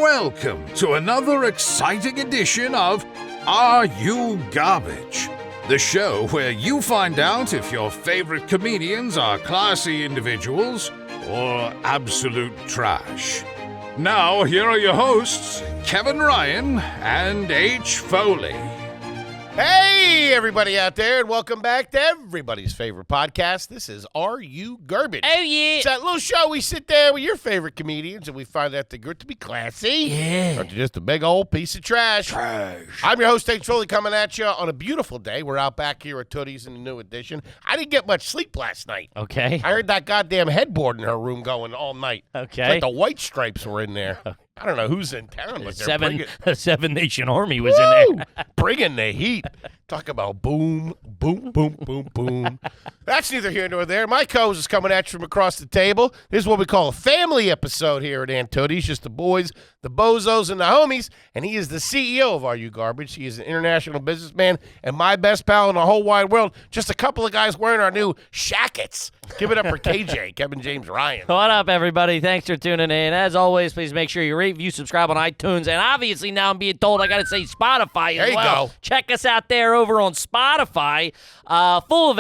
welcome to another exciting edition of Are You Garbage? The show where you find out if your favorite comedians are classy individuals or absolute trash. Now, here are your hosts, Kevin Ryan and H. Foley. Hey, everybody out there, and welcome back to everybody's favorite podcast. This is Are You Garbage? Oh, yeah. It's that little show we sit there with your favorite comedians, and we find out they're good to be classy. Yeah. Or just a big old piece of trash. I'm your host, H. Foley, coming at you on a beautiful day. We're out back here at Tootie's in the new edition. I didn't get much sleep last night. Okay. I heard that goddamn headboard in her room going all night. Okay. It's like the White Stripes were in there. I don't know who's in town, but they're Seven Nation Army was in there. bringing the heat. Talk about boom, boom, boom, boom, boom. That's neither here nor there. My co-host is coming at you from across the table. This is what we call a family episode here at Antoni's. Just the boys, the bozos, and the homies. And he is the CEO of Are You Garbage. He is an international businessman and my best pal in the whole wide world. Just a couple of guys wearing our new shackets. Give it up for KJ, Kevin James Ryan. What up, everybody? Thanks for tuning in. As always, please make sure you rate, view, subscribe on iTunes. And obviously now I'm being told I got to say Spotify as There you well. go. Check us out there over on Spotify. Full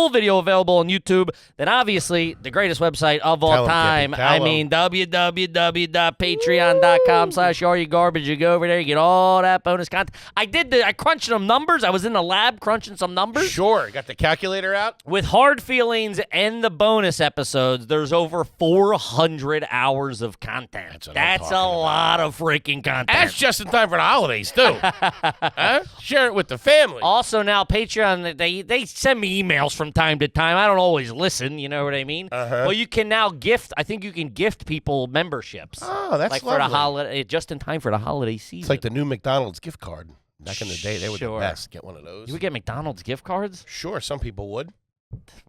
video available on YouTube. Then obviously the greatest website of all Tell 'em, time. Kippy, tell I 'em. mean www.patreon.com/areyouGarbage. You go over there, you get all that bonus content. I crunched some numbers. I was in the lab crunching some numbers. Sure. Got the calculator out? With Hard Feelings and the bonus episodes, there's over 400 hours of content. That's what I'm a talking lot of freaking content. That's just in time for the holidays, too. Huh? Share it with the family. Also now Patreon, they send me emails from time to time. I don't always listen, you know what I mean? Uh-huh. Well, you can now gift. I think you can gift people memberships. Oh, that's like lovely. for the holiday, just in time for the holiday season. It's like the new McDonald's gift card. Back in the day, they were Sure. the best. Get one of those. You would get McDonald's gift cards? Sure, some people would.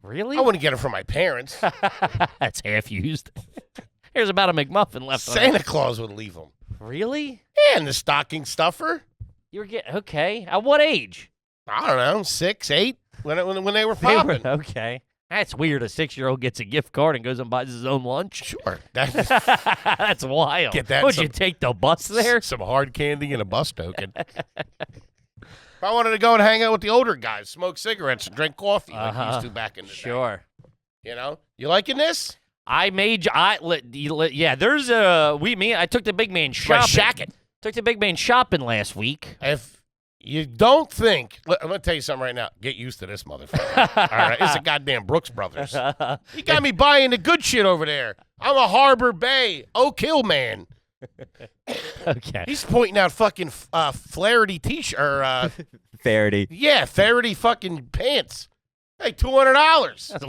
Really? I wouldn't get it from my parents. That's half used. Here's about a McMuffin left on Santa it. Claus would leave them. Really? And the stocking stuffer. You were getting okay. At what age? I don't know, 6, 8, when they were They were- popping. okay. That's weird. A 6-year-old gets a gift card and goes and buys his own lunch. Sure. That's That's wild. Get that Would some- you take the bus there? some hard candy and a bus token. If I wanted to go and hang out with the older guys, smoke cigarettes and drink coffee like we used to back in the day. Sure. You know? You liking this? I there's I took the big man Right, shopping. shack it. Took the big man shopping last week. If you don't think, I'm going to tell you something right now. Get used to this motherfucker. All right? It's the goddamn Brooks Brothers. You got me buying the good shit over there. I'm a Harbor Bay Oak Hill man. Okay. He's pointing out fucking Flaherty t-shirt. Faraday. Yeah, Faraday fucking pants. Hey, $200. That's a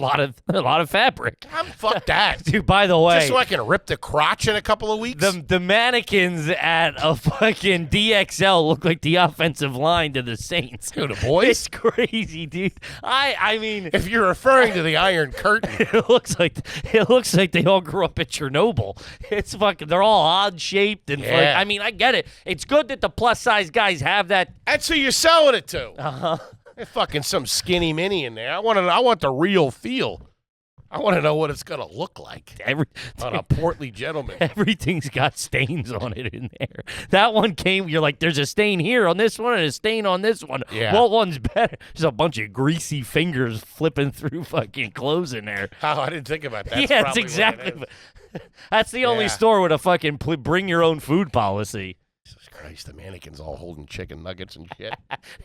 lot of fabric. Fuck that. Dude, by the way, Just so I can rip the crotch in a couple of weeks. the mannequins at a fucking DXL look like the offensive line to the Saints. Dude, the boys. It's crazy, dude. I mean, If you're referring to the Iron Curtain. it looks like they all grew up at Chernobyl. It's fucking. They're all odd shaped and. Yeah. I mean, I get it. It's good that the plus size guys have that. That's who you're selling it to. Uh-huh. There's fucking some skinny mini in there. I want the real feel. I want to know what it's going to look like on a portly gentleman. Everything's got stains on it in there. That one came. You're like, there's a stain here on this one and a stain on this one. Yeah. What one's better? There's a bunch of greasy fingers flipping through fucking clothes in there. Oh, I didn't think about that. Yeah, it's exactly. That's the only Yeah. store with a fucking bring your own food policy. Jesus Christ, the mannequins all holding chicken nuggets and shit.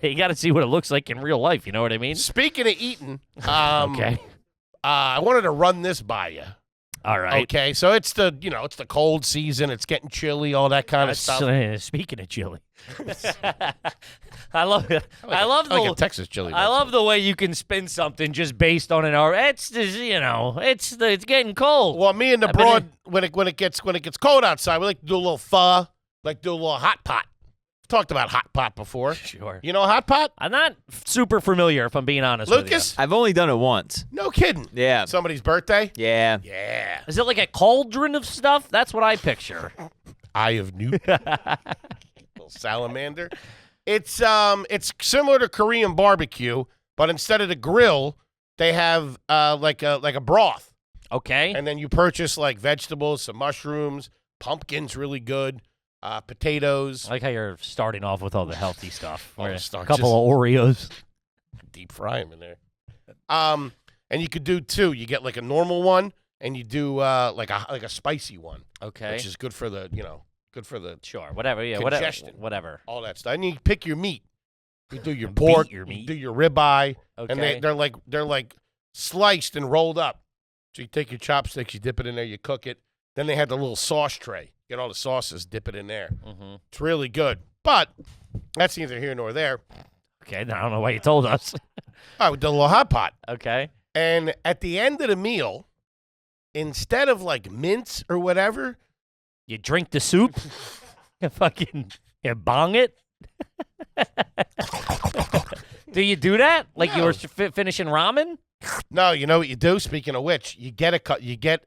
You got to see what it looks like in real life. You know what I mean? Speaking of eating, Okay. I wanted to run this by you. All right. Okay, so it's the cold season. It's getting chilly, all that kind of stuff. Speaking of chili, I love it. I love like the a Texas chili. I love the way you can spin something just based on an hour. It's getting cold. Well, me and the I've been broad, when it gets cold outside, we like to do a little pho, like do a little hot pot. Talked about hot pot before. Sure. You know hot pot? I'm not super familiar, if I'm being honest Lucas? I've only done it once. No kidding. Yeah. Somebody's birthday? Yeah. Yeah. with you. Is it like a cauldron of stuff? That's what I picture. Eye of Newt. Little salamander. It's similar to Korean barbecue, but instead of the grill, they have like a broth. Okay. And then you purchase like vegetables, some mushrooms, pumpkin's really good. potatoes. I like how you're starting off with all the healthy stuff. All the A stuff, couple just- of Oreos. Deep fry them in there. And you could do two. You get like a normal one, and you do like a spicy one, Okay. which is good for the Sure. Whatever. Yeah. Congestion. Whatever. all that stuff. And you pick your meat. You do your Beat pork, your you meat. do your ribeye, Okay. and they're like sliced and rolled up. So you take your chopsticks, you dip it in there, you cook it. Then they had the little sauce tray. Get all the sauces, dip it in there. Mm-hmm. It's really good. But that's neither here nor there. Okay. Then I don't know why you told us. I did a little hot pot. Okay. And at the end of the meal, instead of like mince or whatever, You drink the soup. You bong it. Do you do that? Like you No. were finishing ramen? no, you know what you do? Speaking of which, you get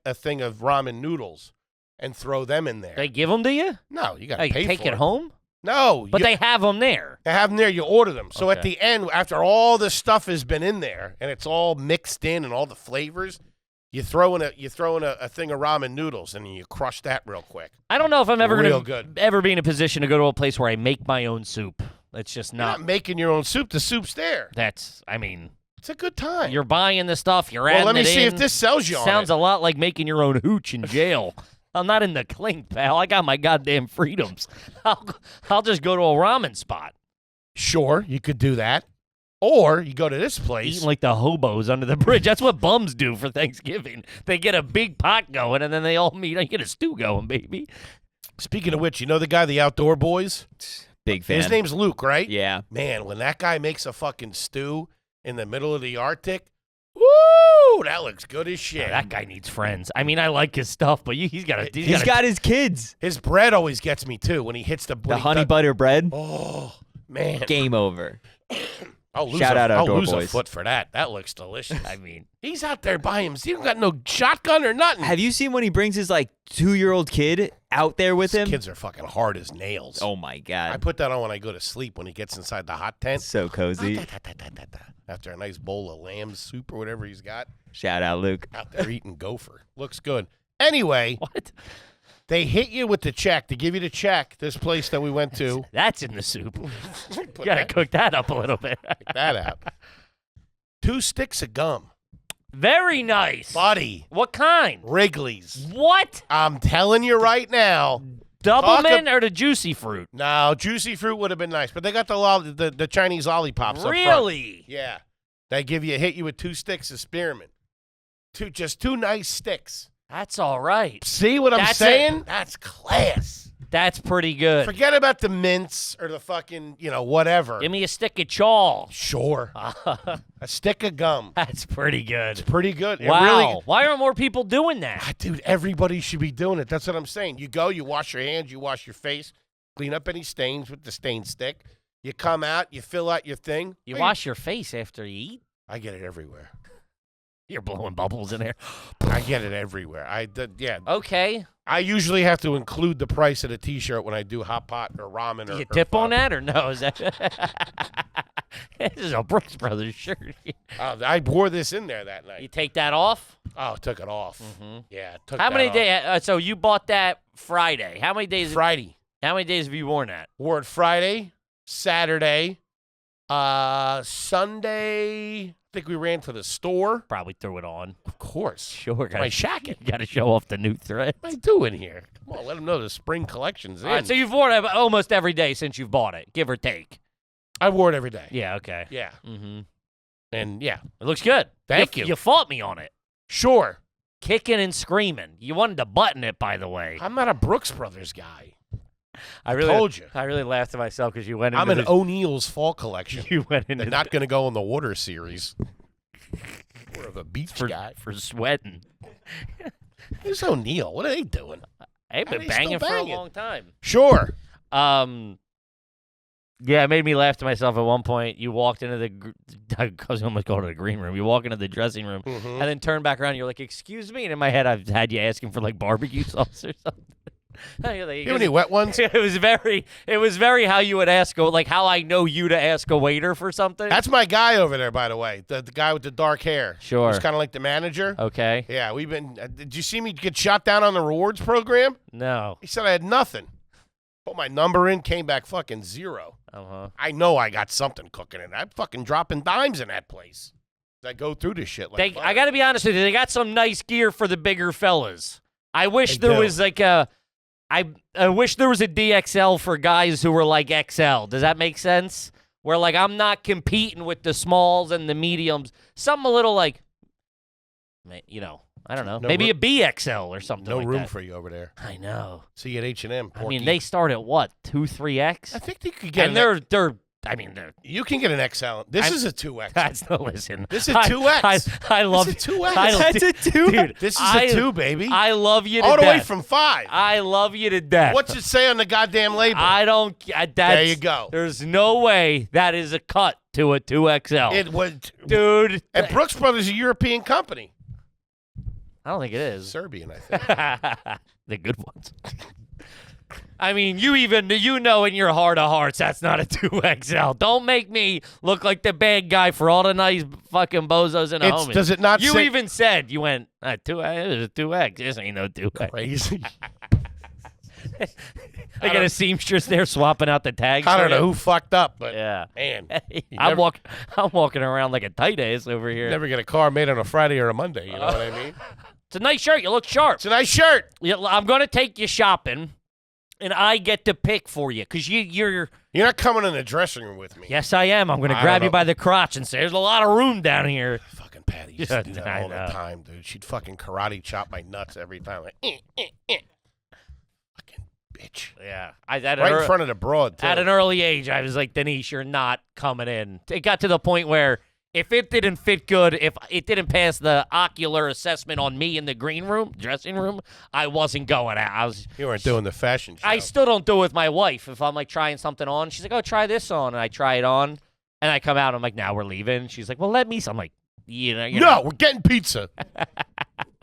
a thing of ramen noodles and throw them in there. They give them to you? no, you got to Like, pay take for it home? No, But you, they have them there. they have them there. You order them. So at Okay. the end, after all the stuff has been in there and it's all mixed in and all the flavors, you throw in a thing of ramen noodles and you crush that real quick. I don't know if I'm ever Real going good. to ever be in a position to go to a place where I make my own soup. It's just You're not. not making your own soup. The soup's there. I mean, It's a good time. you're buying the stuff. You're well, adding let me it see in. if this sells you on Sounds it. a lot like making your own hooch in jail. I'm not in the clink, pal. I got my goddamn freedoms. I'll just go to a ramen spot. Sure, you could do that. Or you go to this place. Eating like the hobos under the bridge. That's what bums do for Thanksgiving. They get a big pot going, and then they all meet. I get a stew going, baby. Speaking of which, you know the guy, the Outdoor Boys? Big fan. His name's Luke, right? Yeah. Man, when that guy makes a fucking stew in the middle of the Arctic, woo, that looks good as shit. That guy needs friends. I mean, I like his stuff, but he's got a. He's got his kids. His bread always gets me too when he hits the The honey butter bread. Oh man, Game over. I'll lose Shout out I'll Outdoor lose a Boys. foot for that. That looks delicious. I mean, He's out there by him. He don't got no shotgun or nothing. Have you seen when he brings his like 2-year-old kid out there with him? Kids are fucking hard as nails. Oh my I god. put that on when I go to sleep when he gets inside the hot tent. So cozy. After a nice bowl of lamb soup or whatever he's got, Shout out Luke. out there eating gopher. Looks good. Anyway, what? they hit you with the check. To give you the check, this place that we went to. That's in the soup. You Put got to cook that up a little bit. that out. 2 sticks of gum. Very nice. Buddy, What kind? Wrigley's. What? I'm telling you right now. Doublemint or the juicy fruit? No, juicy fruit would have been nice, but they got the Chinese lollipops up front. Really? Yeah. They hit you with 2 sticks of spearmint. Just 2 nice sticks. That's all right. See what I'm That's saying? it. That's class. That's pretty good. Forget about the mints or the fucking, whatever. Give me a stick of chaw. Sure. A stick of gum. That's pretty It's good. pretty good. It Wow. really, Why aren't more people doing that? dude, everybody should be doing it. That's what I'm saying. You go, you wash your hands, you wash your face, clean up any stains with the stain stick. You come out, you fill out your thing. You Hey, wash your face after you eat? I get it everywhere. You're blowing bubbles in there. I get it everywhere. Yeah. Okay. I usually have to include the price of the T-shirt when I do hot pot or ramen. Do or you or tip on pho. that or no? Is that this is a Brooks Brothers shirt? I wore this in there that You night. take that off? Oh, took it off. Mm-hmm. Yeah, took How that many off. days? So you bought that Friday. How many days? Friday. How many days have you worn that? Wore it Friday, Saturday, Sunday. I think we ran to the store. Probably threw it on. Of course. Sure. My shacket. You got to show off the new thread. What am I doing here? Come on, let them know the spring collection's in. All right, so you've worn it almost every day since you've bought it, give or take. I wore it every day. Yeah. Okay. Yeah. Mm-hmm. And yeah, It looks good. Thank you. You fought me on it, sure. kicking and screaming. You wanted to button it, by the way. I'm not a Brooks Brothers guy. I told you. I really laughed at myself because you went into I'm an this- O'Neill's fall collection. You went into They're not going to go in the water series. More of a beach for guy. sweating. Who's O'Neill? What are they doing? I've Are been they banging still for a banging? long time. Sure. Yeah, it made me laugh to myself at one point. You walked into I was almost going to the green room. You walk into the dressing room Mhm. and then turn back around. You're like, "Excuse me," and in my head, I've had you asking for like barbecue sauce or something. You're like, You have any wet ones? it was very how you would ask, like how I know you to ask a waiter for something. That's my guy over there, by the way. The guy with the dark hair. Sure. He's kind of like the manager. Okay. Yeah, we've been. Did you see me get shot down on the rewards program? No. He said I had nothing. Put my number in, came back fucking 0. Uh-huh. I know I got something cooking in. I'm fucking dropping dimes in that place. I go through this shit like I got to be honest with you. They got some nice gear for the bigger fellas. I wish They there do. was like I wish there was a DXL for guys who were like XL. Does that make sense? Where like I'm not competing with the smalls and the mediums. Something a little like, you know, I don't know, No maybe room- a BXL or something no like room that. for you over there. I know. See you at H&M. I mean, they start at what, 2, 3X? I think they could get And an they're. You can get an XL. This is a 2X. That's no listen. This is 2X. I love This is 2X. That's a 2. Dude, This is a 2, baby. I love you to All the death. way from 5. I love you to death. What's it say on the goddamn label? I don't. There you go. There's no way that is a cut to a 2XL. It would, Dude. and Brooks Brothers is a European company. I don't think it is. Serbian, I think. The good ones. I mean, you know in your heart of hearts that's not a 2XL. Don't make me look like the bad guy for all the nice fucking bozos and homies. Does it not You say even said, you went, it was a 2X. This ain't no 2X. crazy? They got a seamstress there swapping out the tags. I for don't know you. who fucked up, but Yeah. man, I'm walking around like a tight ass over here. never get a car made on a Friday or a Monday. You know what I mean? It's a nice shirt. You look sharp. It's a nice shirt. I'm going to take you shopping, and I get to pick for you because you're. You're not coming in the dressing room with me. Yes, I am. I'm going to I grab don't you by know. the crotch and say, "There's a lot of room down here." Fucking Patty used to do that I all the know. time, dude. She'd fucking karate chop my nuts every time. Like, fucking bitch. Yeah, Right in front of the broad, too. At an early age, I was like, Denise, you're not coming in. It got to the point where if it didn't fit good, if it didn't pass the ocular assessment on me in the dressing room, I wasn't going out. You weren't doing the fashion show. I still don't do it with my wife. If I'm like trying something on, she's like, "Oh, try this on," and I try it on, and I come out. I'm like, "Now we're leaving." She's like, "Well, let me." I'm like, No, we're getting pizza.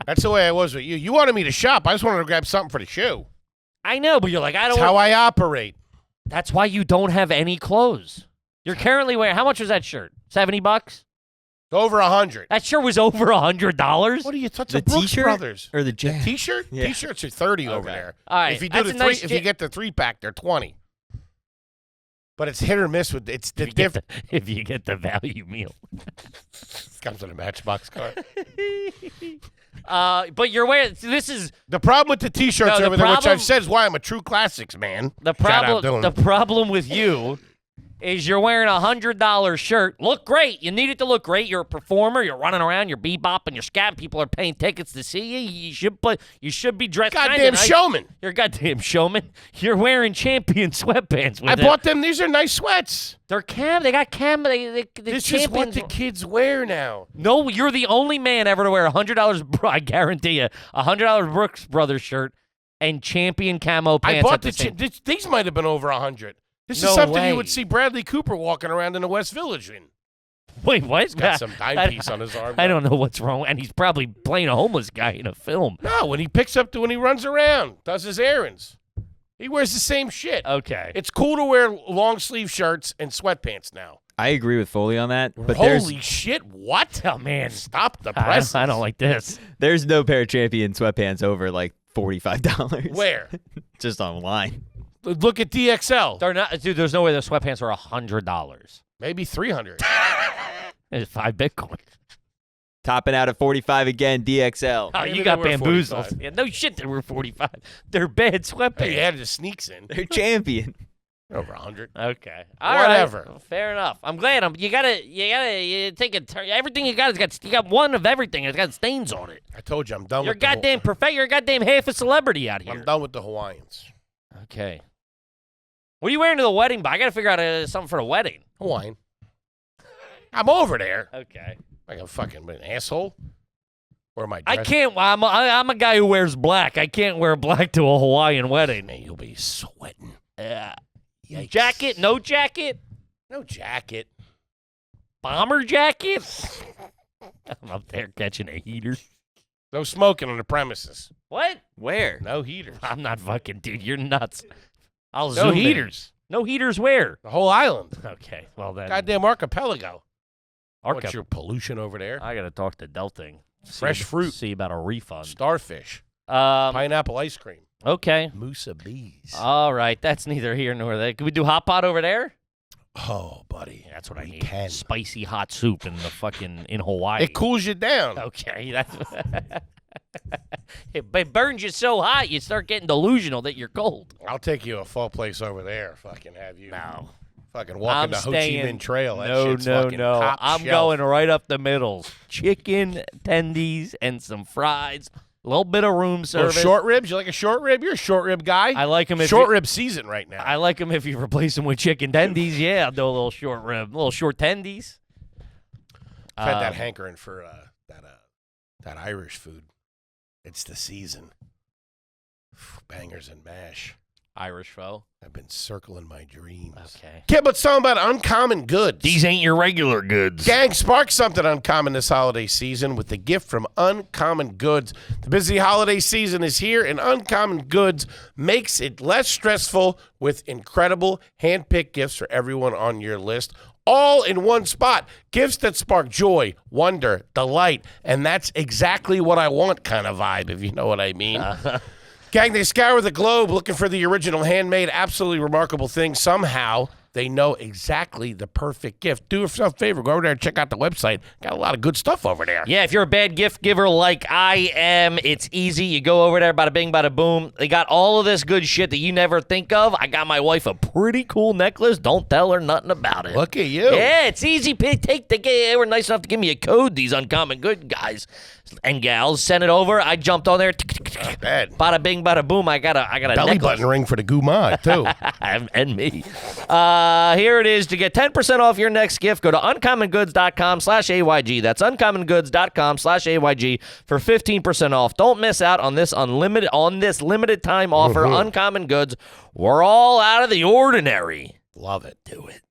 That's the way I was with you. You wanted me to shop. I just wanted to grab something for the show. I know, but you're like, I That's don't. how I operate. That's why you don't have any clothes. You're currently wearing. How much was that shirt? $70? Over 100. That shirt was over $100. What are you touching? The Brooks T-shirt Brothers or the jacket? T-shirt? Yeah. T-shirts are 30 over Okay. there. All right, If you do that's the a nice if you get the 3-pack, they're 20. But it's hit or miss with it's the different. If you get the value meal. Comes with a Matchbox card. But you're wearing. This is The problem with the T-shirts No, the over there, which problem- I've said is why I'm a true classics man. the Shout out problem. Dylan. The problem with you is you're wearing a $100 shirt. Look great. You need it to look great. You're a performer. You're running around. You're bebopping. You're scatting. People are paying tickets to see you. You should be dressed. kinda Goddamn nice. showman. You're a goddamn showman. You're wearing champion sweatpants. With I it. bought them. These are nice sweats. They're cam. They got cam. The This is what champions. the kids wear now. No, you're the only man ever to wear $100. I guarantee you, $100 Brooks Brothers shirt and champion camo pants. I bought at the same. these might have been over 100. This No is something way. you would see Bradley Cooper walking around in the West Village in. Wait, what? He's got some timepiece on his arm. I don't know what's wrong, and he's probably playing a homeless guy in a film. No, when he runs around, does his errands. He wears the same shit. Okay. It's cool to wear long sleeve shirts and sweatpants now. I agree with Foley on that, but there's Holy shit, what? Oh man, Stop the I press. don't like this. there's no pair of champion sweatpants over like $45. Where? Just online. Look at DXL. They're not, dude. There's no way the sweatpants are $100. Maybe 300. It's 5 Bitcoin. Topping out at 45 again, DXL. Oh, Maybe you they got were bamboozled. 45. Yeah, no shit, they were 45. They're bad sweatpants. Hey, he added the sneaks in. They're champion. Over 100. Okay. All right. Whatever. Well, fair enough. I'm glad. You take a turn. Everything you got you got one of everything. It's got stains on it. I told you I'm done You're with the goddamn perfect. You're a goddamn half a celebrity out here. I'm done with the Hawaiians. Okay. What are you wearing to the wedding? But I got to figure out something for the wedding. Hawaiian. I'm over there. Okay. Like a fucking an asshole. Or am I I dressed? can't. I'm a guy who wears black. I can't wear black to a Hawaiian wedding. Man, you'll be sweating. Yikes. Jacket? No jacket? No jacket. Bomber jacket? I'm up there catching a heater. No smoking on the premises. What? Where? No heaters. I'm not fucking, dude. You're nuts. I'll No zoom in. heaters. No heaters where? The whole island. Okay, well then. Goddamn archipelago. Arca- What's your pollution over there? I gotta talk to Delting. Fresh fruit. See about a refund. Starfish. Um, Pineapple ice cream. Okay. Musa bees. All right. That's neither here nor there. Can we do hot pot over there? Oh, buddy. Yeah, that's what I We need. can. Spicy hot soup in the fucking in Hawaii. It cools you down. Okay, that's it burns you so hot you start getting delusional that you're cold. I'll take you a full place over there. Fucking have you. No. Fucking walking the Ho Chi Minh Trail. That No, shit's no, fucking no. top I'm shelf. going right up the middle. Chicken tendies and some fries. A little bit of room Little service. short ribs. You like a short rib? You're a short rib guy. I like them if short you- rib season right now. I like them if you replace them with chicken tendies. Yeah, I'll do a little short rib, little short tendies. I've had that hankering for that Irish food. It's the season. Bangers and mash. Irish pho. I've been circling my dreams. Okay. Yeah, but something about uncommon goods. These ain't your regular goods. Gang, spark something uncommon this holiday season with the gift from Uncommon Goods. The busy holiday season is here, and Uncommon Goods makes it less stressful with incredible hand-picked gifts for everyone on your list. All in one spot. Gifts that spark joy, wonder, delight, and that's exactly what I want kind of vibe, if you know what I mean. Gang, they scour the globe looking for the original handmade, absolutely remarkable thing. Somehow, they know exactly the perfect gift. Do yourself a favor. Go over there and check out the website. Got a lot of good stuff over there. Yeah, if you're a bad gift giver like I am, it's easy. You go over there, bada bing, bada boom. They got all of this good shit that you never think of. I got my wife a pretty cool necklace. Don't tell her nothing about it. Look at you. Yeah, it's easy. They were nice enough to give me a code, these Uncommon Good guys and gals. Send it over. I jumped on there. Bad. Bada bing, bada boom. I got a Belly necklace. button ring for the gumad, too. and me. Here it is. To get 10% off your next gift, go to uncommongoods.com/AYG. That's uncommongoods.com/AYG for 15% off. Don't miss out on this limited time offer. Uncommon Goods. We're all out of the ordinary. Love it. Do it.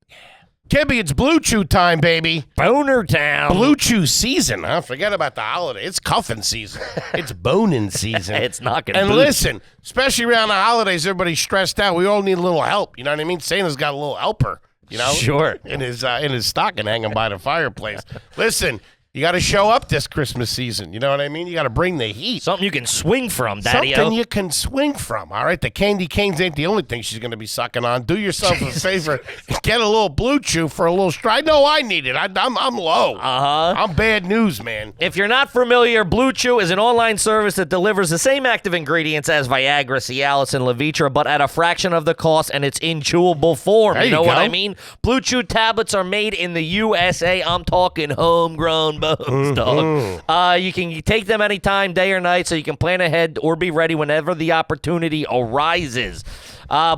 Kippy, it's Blue Chew time, baby. Boner Town. Blue Chew season, huh? Forget about the holiday. It's cuffing season. It's boning season. It's not going And listen, especially around the holidays, everybody's stressed out. We all need a little help. You know what I mean? Santa's got a little helper, you know? Sure. In his stocking hanging by the fireplace. Listen, you got to show up this Christmas season. You know what I mean? You got to bring the heat. Something you can swing from, Daddy-o. Something you can swing from, all right? The candy canes ain't the only thing she's going to be sucking on. Do yourself a favor. Get a little Blue Chew for a little stride. I know I need it. I'm low. I'm bad news, man. If you're not familiar, Blue Chew is an online service that delivers the same active ingredients as Viagra, Cialis, and Levitra, but at a fraction of the cost, and it's in chewable form. There You you know what go. I mean? Blue Chew tablets are made in the USA. I'm talking homegrown bones, dog. You can take them anytime, day or night, so you can plan ahead or be ready whenever the opportunity arises.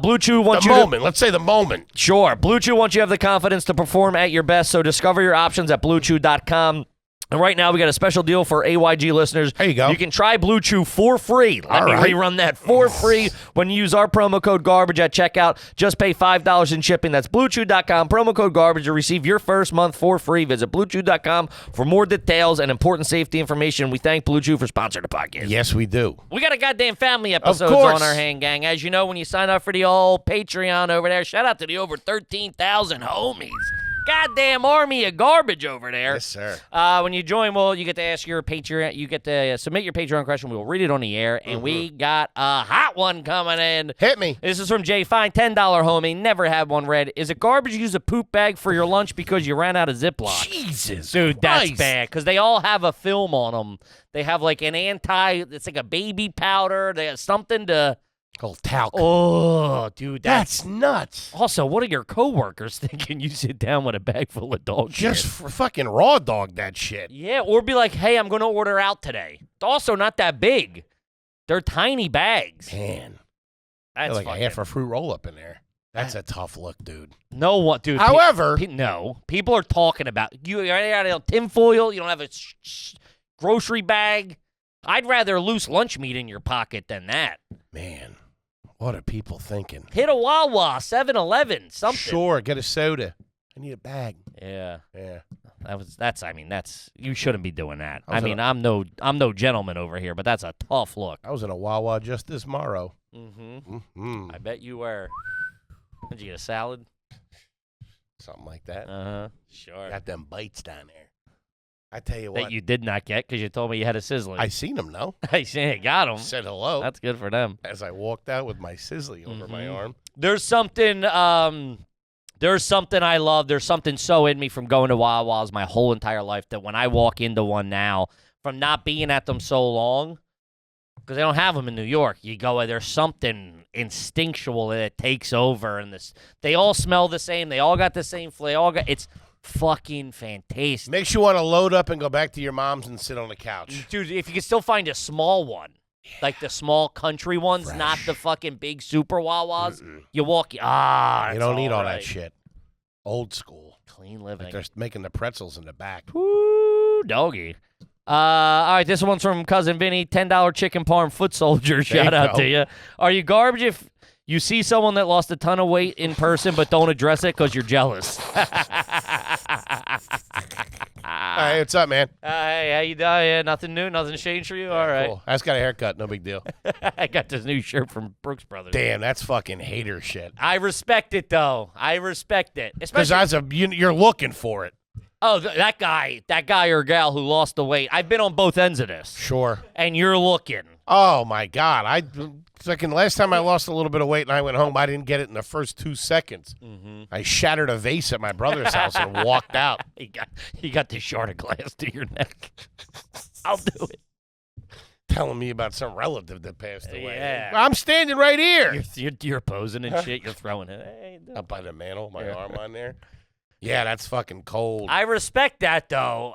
Blue Chew wants The you moment. Let's say the moment. Sure. Blue Chew wants you to have the confidence to perform at your best, so discover your options at BlueChew.com. And right now, we got a special deal for AYG listeners. There you go. You can try Blue Chew for free. Let me rerun that for free when you use our promo code GARBAGE at checkout. Just pay $5 in shipping. That's BlueChew.com. Promo code GARBAGE to receive your first month for free. Visit BlueChew.com for more details and important safety information. We thank Blue Chew for sponsoring the podcast. Yes, we do. We got a goddamn family episodes course. on our hand, gang. As you know, when you sign up for the old Patreon over there, shout out to the over 13,000 homies. Goddamn army of garbage over there. Yes, sir. When you join, well, you get to ask your Patreon. You get to submit your Patreon question. We'll read it on the air, and we got a hot one coming in. Hit me. This is from Jay Fine, $10 homie. Never had one read. Is it garbage to use a poop bag for your lunch because you ran out of Ziploc? Jesus, Dude, that's Christ. bad because they all have a film on them. They have like an it's like a baby powder. They have something to. Oh, talc. Oh, dude, That's nuts. Also, what are your coworkers thinking? You sit down with a bag full of dog shit. Just for fucking raw dog that shit. Yeah, or be like, hey, I'm going to order out today. It's also not that big. They're tiny bags. Man, That's like a fucking, half a fruit roll up in there. That's a tough look, dude. no one, dude. However, no, people are talking about you. You're out tinfoil. You don't have a grocery bag. I'd rather loose lunch meat in your pocket than that. man, what are people thinking? Hit a Wawa, 7-Eleven, something. Sure, get a soda. I need a bag. Yeah. Yeah. That's you shouldn't be doing that. I was I'm no gentleman over here, but that's a tough look. I was in a Wawa just this morrow. Mm-hmm. Mm-hmm. I bet you were. Did you get a salad? Something like that. Uh-huh. Sure. Got them bites down there. I tell you what. that you did not get because you told me you had a sizzling. I seen him, no? I got them. Said hello. That's good for them. As I walked out with my sizzly over my arm. There's something I love. There's something so in me from going to Wawa's my whole entire life that when I walk into one now, from not being at them so long, because they don't have them in New York, you go, there's something instinctual that takes over, and they all smell the same. They all got the same flavor. It's fucking fantastic. Makes you want to load up and go back to your mom's and sit on the couch. Dude, if you can still find a small one, like the small country ones, not the fucking big super Wawas, you walk, You don't need all right. that shit. Old school. Clean living. Like they're making the pretzels in the back. Woo, doggy. All right, this one's from Cousin Vinny. $10 chicken parm foot soldier. Shout out to you. Are you garbage if you see someone that lost a ton of weight in person but don't address it because you're jealous? Hey, what's up, man? Hey, how you doing? Nothing new? Nothing changed for you? All right. Cool. I just got a haircut. No big deal. I got this new shirt from Brooks Brothers. Damn, that's fucking hater shit. I respect it, though. I respect it. Because Especially, you're looking for it. oh, that guy or gal who lost the weight. I've been on both ends of this. Sure. And you're looking. Oh, my God. Last time I lost a little bit of weight and I went home, I didn't get it in the first 2 seconds. Mm-hmm. I shattered a vase at my brother's house and walked out. He got the shard of glass to your neck. I'll do it. Telling me about some relative that passed away. Yeah. I'm standing right here. You're posing and shit. You're throwing it. Hey, Up by the mantle, my arm on there. Yeah, that's fucking cold. I respect that, though.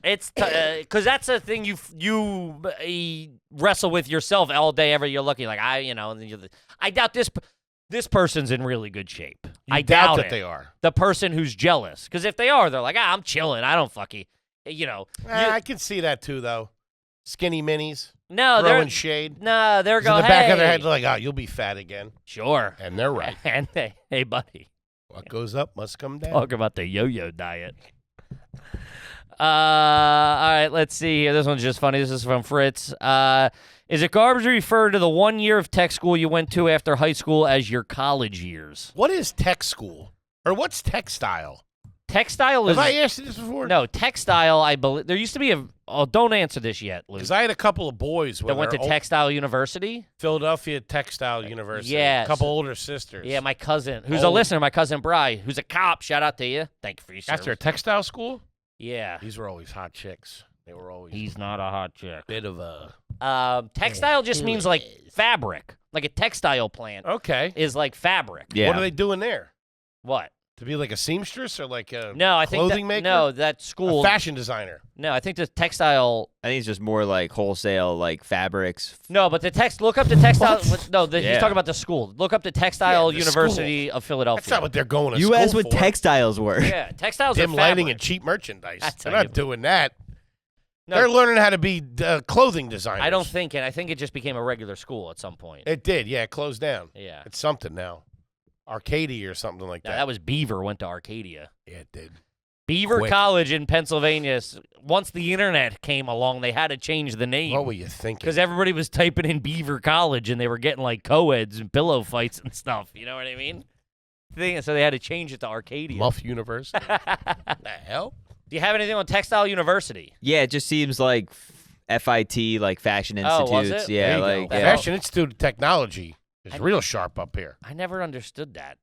It's because that's a thing you wrestle with yourself all day. Ever you're looking like I doubt this person's in really good shape. I doubt that it. they are. The person who's jealous, because if they are, they're like, I'm chilling. I don't fucking, I can see that too, though. Skinny minis. No, throwing shade. No, they're going. In the back of their head, like, you'll be fat again. Sure. And they're right. And hey, buddy. What goes up must come down. Talk about the yo-yo diet. All right, let's see here. This one's just funny. This is from Fritz. Is it garbage to refer to the 1 year of tech school you went to after high school as your college years? What is tech school? Or what's textile? Textile is... Have I asked you this before? No, textile, I believe... There used to be don't answer this yet, Luke. Because I had a couple of boys that went to Textile University. Philadelphia Textile University. Yeah. A couple older sisters. Yeah, my cousin, who's a listener, my cousin Bri, who's a cop. Shout out to you. Thank you for your service. That's their textile school? Yeah. These were always hot chicks. They were always... He's not a hot chick. Bit of a... Textile just means like fabric. Like a textile plant is like fabric. Yeah. What are they doing there? What? To be like a seamstress or like a I think clothing maker? No, that school. A fashion designer. No, I think the textile. I think it's just more like wholesale, like fabrics. No, but look up the textile. He's talking about the school. Look up the Textile the University of Philadelphia. That's not what they're going to You school asked what for. textiles were. Yeah, textiles Dim are lighting fabric. and cheap merchandise. That's They're how not doing that. No, They're learning how to be clothing designers. I don't think it. I think it just became a regular school at some point. It did, yeah. It closed down. Yeah. It's something now. Arcadia or something like No, that. that was Beaver went to Arcadia. Yeah, it did. Beaver Quick. College in Pennsylvania. Once the internet came along, they had to change the name. What were you thinking? Because everybody was typing in Beaver College, and they were getting, like, co-eds and pillow fights and stuff. You know what I mean? So they had to change it to Arcadia. Muff University? The hell? Do you have anything on Textile University? Yeah, it just seems like FIT, like Fashion Oh, was Institutes. it? Yeah, There you like go. yeah. Fashion Institute of Technology is real sharp up here. I never understood that.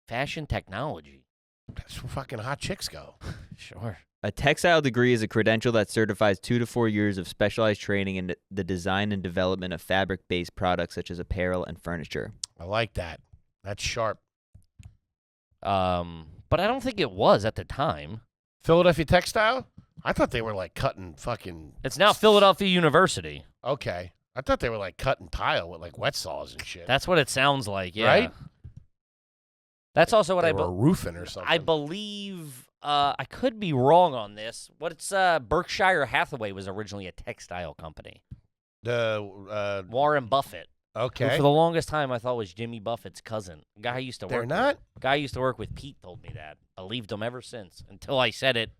Fashion technology. That's where fucking hot chicks go. Sure. A textile degree is a credential that certifies 2 to 4 years of specialized training in the design and development of fabric-based products such as apparel and furniture. I like that. That's sharp. But I don't think it was at the time. Philadelphia Textile? I thought they were like cutting fucking... It's now Philadelphia University. Okay. I thought they were like cutting tile with like wet saws and shit. That's what it sounds like, yeah. Right? That's also what They were roofing or something. I believe. I could be wrong on this. Berkshire Hathaway was originally a textile company. The Warren Buffett. Who okay. for the longest time I thought was Jimmy Buffett's cousin. Guy I used to work They're with. not? Guy I used to work with, Pete, told me that. Believed him ever since, until I said it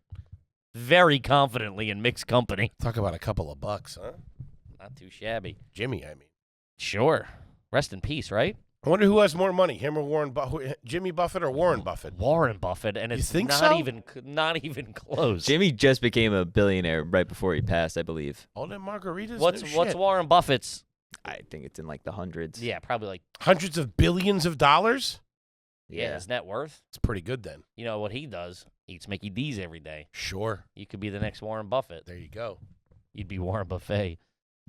very confidently in mixed company. Talk about a couple of bucks, huh? Not too shabby. Jimmy, I mean. Sure. Rest in peace, right? I wonder who has more money, him or Jimmy Buffett or Warren Buffett? Warren Buffett, and it's think not so? not even close. Jimmy just became a billionaire right before he passed, I believe. All them margaritas. What's Warren Buffett's? I think it's in like the hundreds. Yeah, probably like hundreds of billions of dollars? yeah. His net worth. It's pretty good then. You know what he does? Eats Mickey D's every day. Sure. You could be the next Warren Buffett. There you go. You'd be Warren Buffet.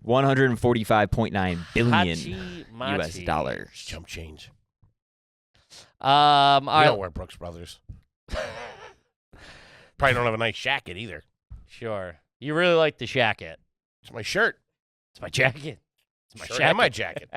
145.9 billion Hachi-machi. U.S. dollars. Chump change. All You right. don't wear Brooks Brothers. Probably don't have a nice jacket either. Sure. You really like the jacket. It's my shirt. It's my jacket. It's my Shirt jacket. and my jacket.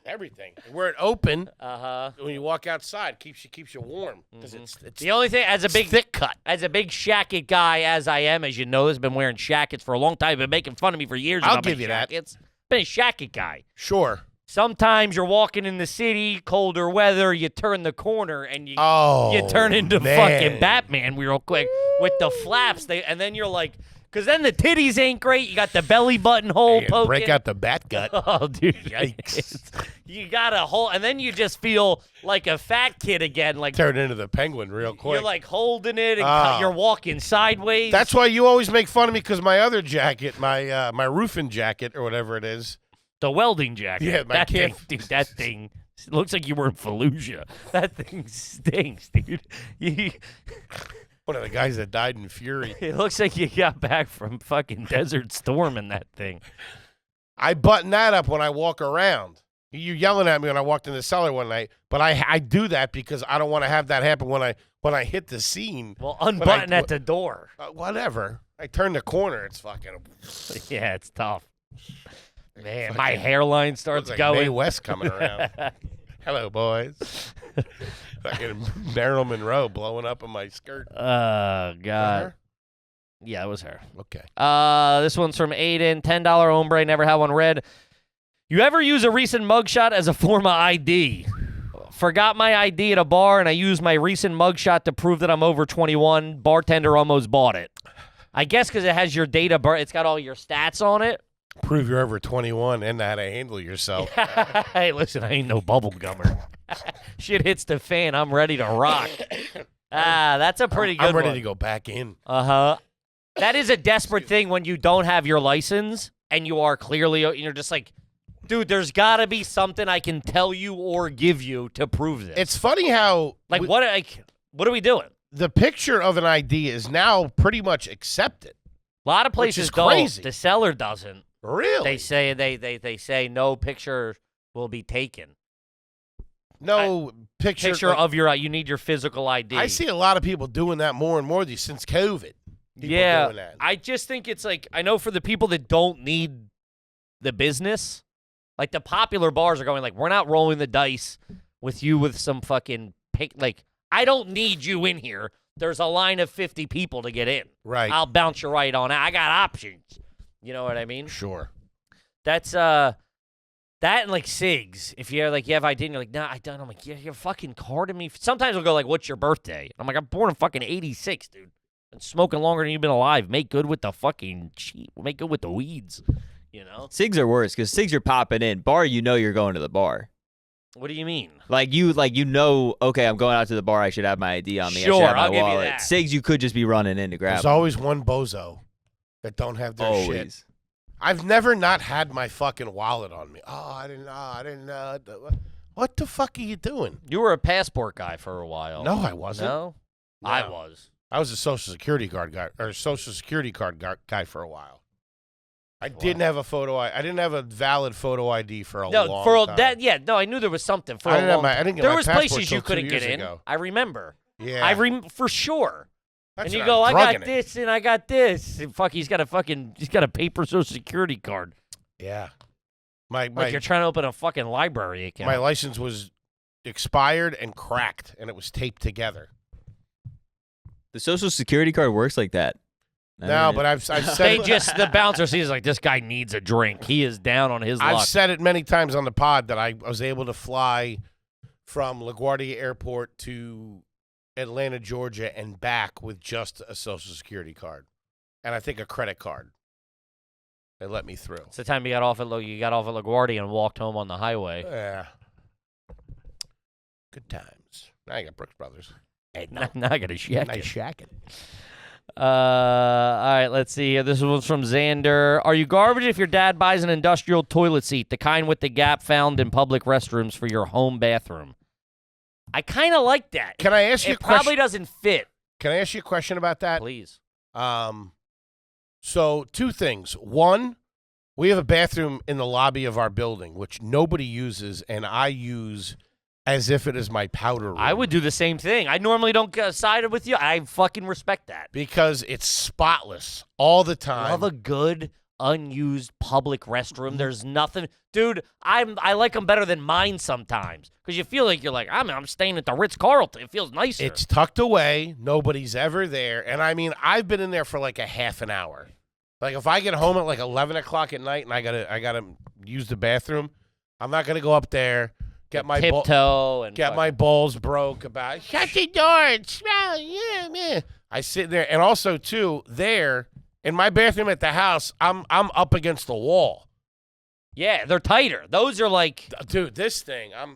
Everything. I wear it open Uh-huh. when you walk outside. Keeps you warm. Because Mhm. it's The only thing, as a big thick cut. As a big shacket guy, as I am, as you know, has been wearing shackets for a long time. Been making fun of me for years. I'll about my give you that. shackets. Been a shacket guy. Sure. Sometimes you're walking in the city, colder weather, you turn the corner and you Oh, turn into man. fucking Batman real quick with the flaps. And then you're like, because then the titties ain't great. You got the belly button hole You poking. break out the bat gut. Oh, dude. Yikes. You got a whole, and then you just feel like a fat kid again. Like Turn into the penguin real quick. you're like holding it and Oh. you're walking sideways. That's why you always make fun of me because my other jacket, my roofing jacket or whatever it is. the welding jacket. Yeah, my that kid- thing, dude. That thing looks like you were in Fallujah. That thing stinks, dude. One of the guys that died in Fury. It looks like you got back from fucking Desert Storm in that thing. I button that up when I walk around. You're yelling at me when I walked in the cellar one night, but I do that because I don't want to have that happen when I hit the scene. Well, unbutton at the door. Whatever. I turn the corner. It's fucking. Yeah, it's tough. Man, Fucking- my hairline starts Looks like Mae going. West coming around. Hello, boys. Fucking Marilyn Monroe blowing up in my skirt. Oh, God. Her? Yeah, it was her. Okay. This one's from Aiden. $10 hombre, never had one read. You ever use a recent mugshot as a form of ID? Forgot my ID at a bar, and I used my recent mugshot to prove that I'm over 21. Bartender almost bought it. I guess because it has your date of birth. It's got all your stats on it. Prove you're over 21 and how to handle yourself. Hey, listen, I ain't no bubble gummer. Shit hits the fan. I'm ready to rock. That's a pretty good I'm ready one. to go back in. Uh-huh. That is a desperate thing when you don't have your license and you are clearly, you're just like, dude, there's got to be something I can tell you or give you to prove this. It's funny how like, what are we doing? the picture of an ID is now pretty much accepted. A lot of Which places is don't. crazy. The seller doesn't. Really? They say they say no picture will be taken. no picture like- Of your, you need your physical ID. I see a lot of people doing that more and more since COVID. People Yeah, doing that. I just think it's like, I know for the people that don't need the business, like the popular bars are going like, we're not rolling the dice with you with some fucking pick. Like, I don't need you in here. There's a line of 50 people to get in. Right. I'll bounce you right on out. I got options. You know what I mean? Sure. That's that and like SIGs. If you're like, you have ID and you're like, nah, I don't. I'm like, yeah, you're fucking carding me. Sometimes I'll go like, what's your birthday? I'm like, I'm born in fucking 86, dude. Been smoking longer than you've been alive. Make good with the fucking make good with the weeds. You know? SIGs are worse because SIGs are popping in. Bar, you know you're going to the bar. What do you mean? Like you know, okay, I'm going out to the bar. I should have my ID on me. Sure, I should have my I'll give you wallet. that. SIGs, you could just be running in to grab. There's them. always one bozo that don't have their shit. Always. I've never not had my fucking wallet on me. Oh, I didn't know. What the fuck are you doing? You were a passport guy for a while. No, I wasn't. No? No. I was. I was a social security card guy or social security card guy for a while. I didn't have a photo. I didn't have a valid photo ID for a long time. that. Yeah, no, I knew there was something for I a didn't have long my- time. I didn't get there my was passport places till you couldn't 2 get years in. ago. I remember. Yeah, For sure. That's And you what go, I'm I got drugging it. this and I got this. And fuck, he's got a paper social security card. Yeah, my Like you're trying to open a fucking library account. my license was expired and cracked, and it was taped together. The Social Security card works like that. No, but I've said They it, just the bouncer sees like this guy needs a drink. He is down on his I've luck. said it many times on the pod that I was able to fly from LaGuardia Airport to Atlanta, Georgia, and back with just a Social Security card, and I think a credit card. They let me through. It's the time you got off at LaGuardia and walked home on the highway. Yeah, Good times. Now you got Brooks Brothers. Hey, Now I got to shack nice it. shacking. All right, let's see. This one's from Xander. Are you garbage if your dad buys an industrial toilet seat, the kind with the gap found in public restrooms for your home bathroom? I kind of like that. Can I ask you a It probably question? doesn't fit. Can I ask you a question about that? Please. So two things. One, we have a bathroom in the lobby of our building, which nobody uses, and I use as if it is my powder room. I would do the same thing. I normally don't side with you. I fucking respect that. Because it's spotless all the time. Love a good unused public restroom. There's nothing, dude. I like them better than mine sometimes because you feel like you're like I'm staying at the Ritz-Carlton. It feels nicer. It's tucked away. Nobody's ever there. And I mean, I've been in there for like a half an hour. Like if I get home at like 11 o'clock at night and I gotta use the bathroom, I'm not gonna go up there, get my tiptoe and my balls broke about shut the door and smell. Yeah. I sit there, and also too there in my bathroom at the house, I'm up against the wall. Yeah, they're tighter. Those are like, dude, this thing, I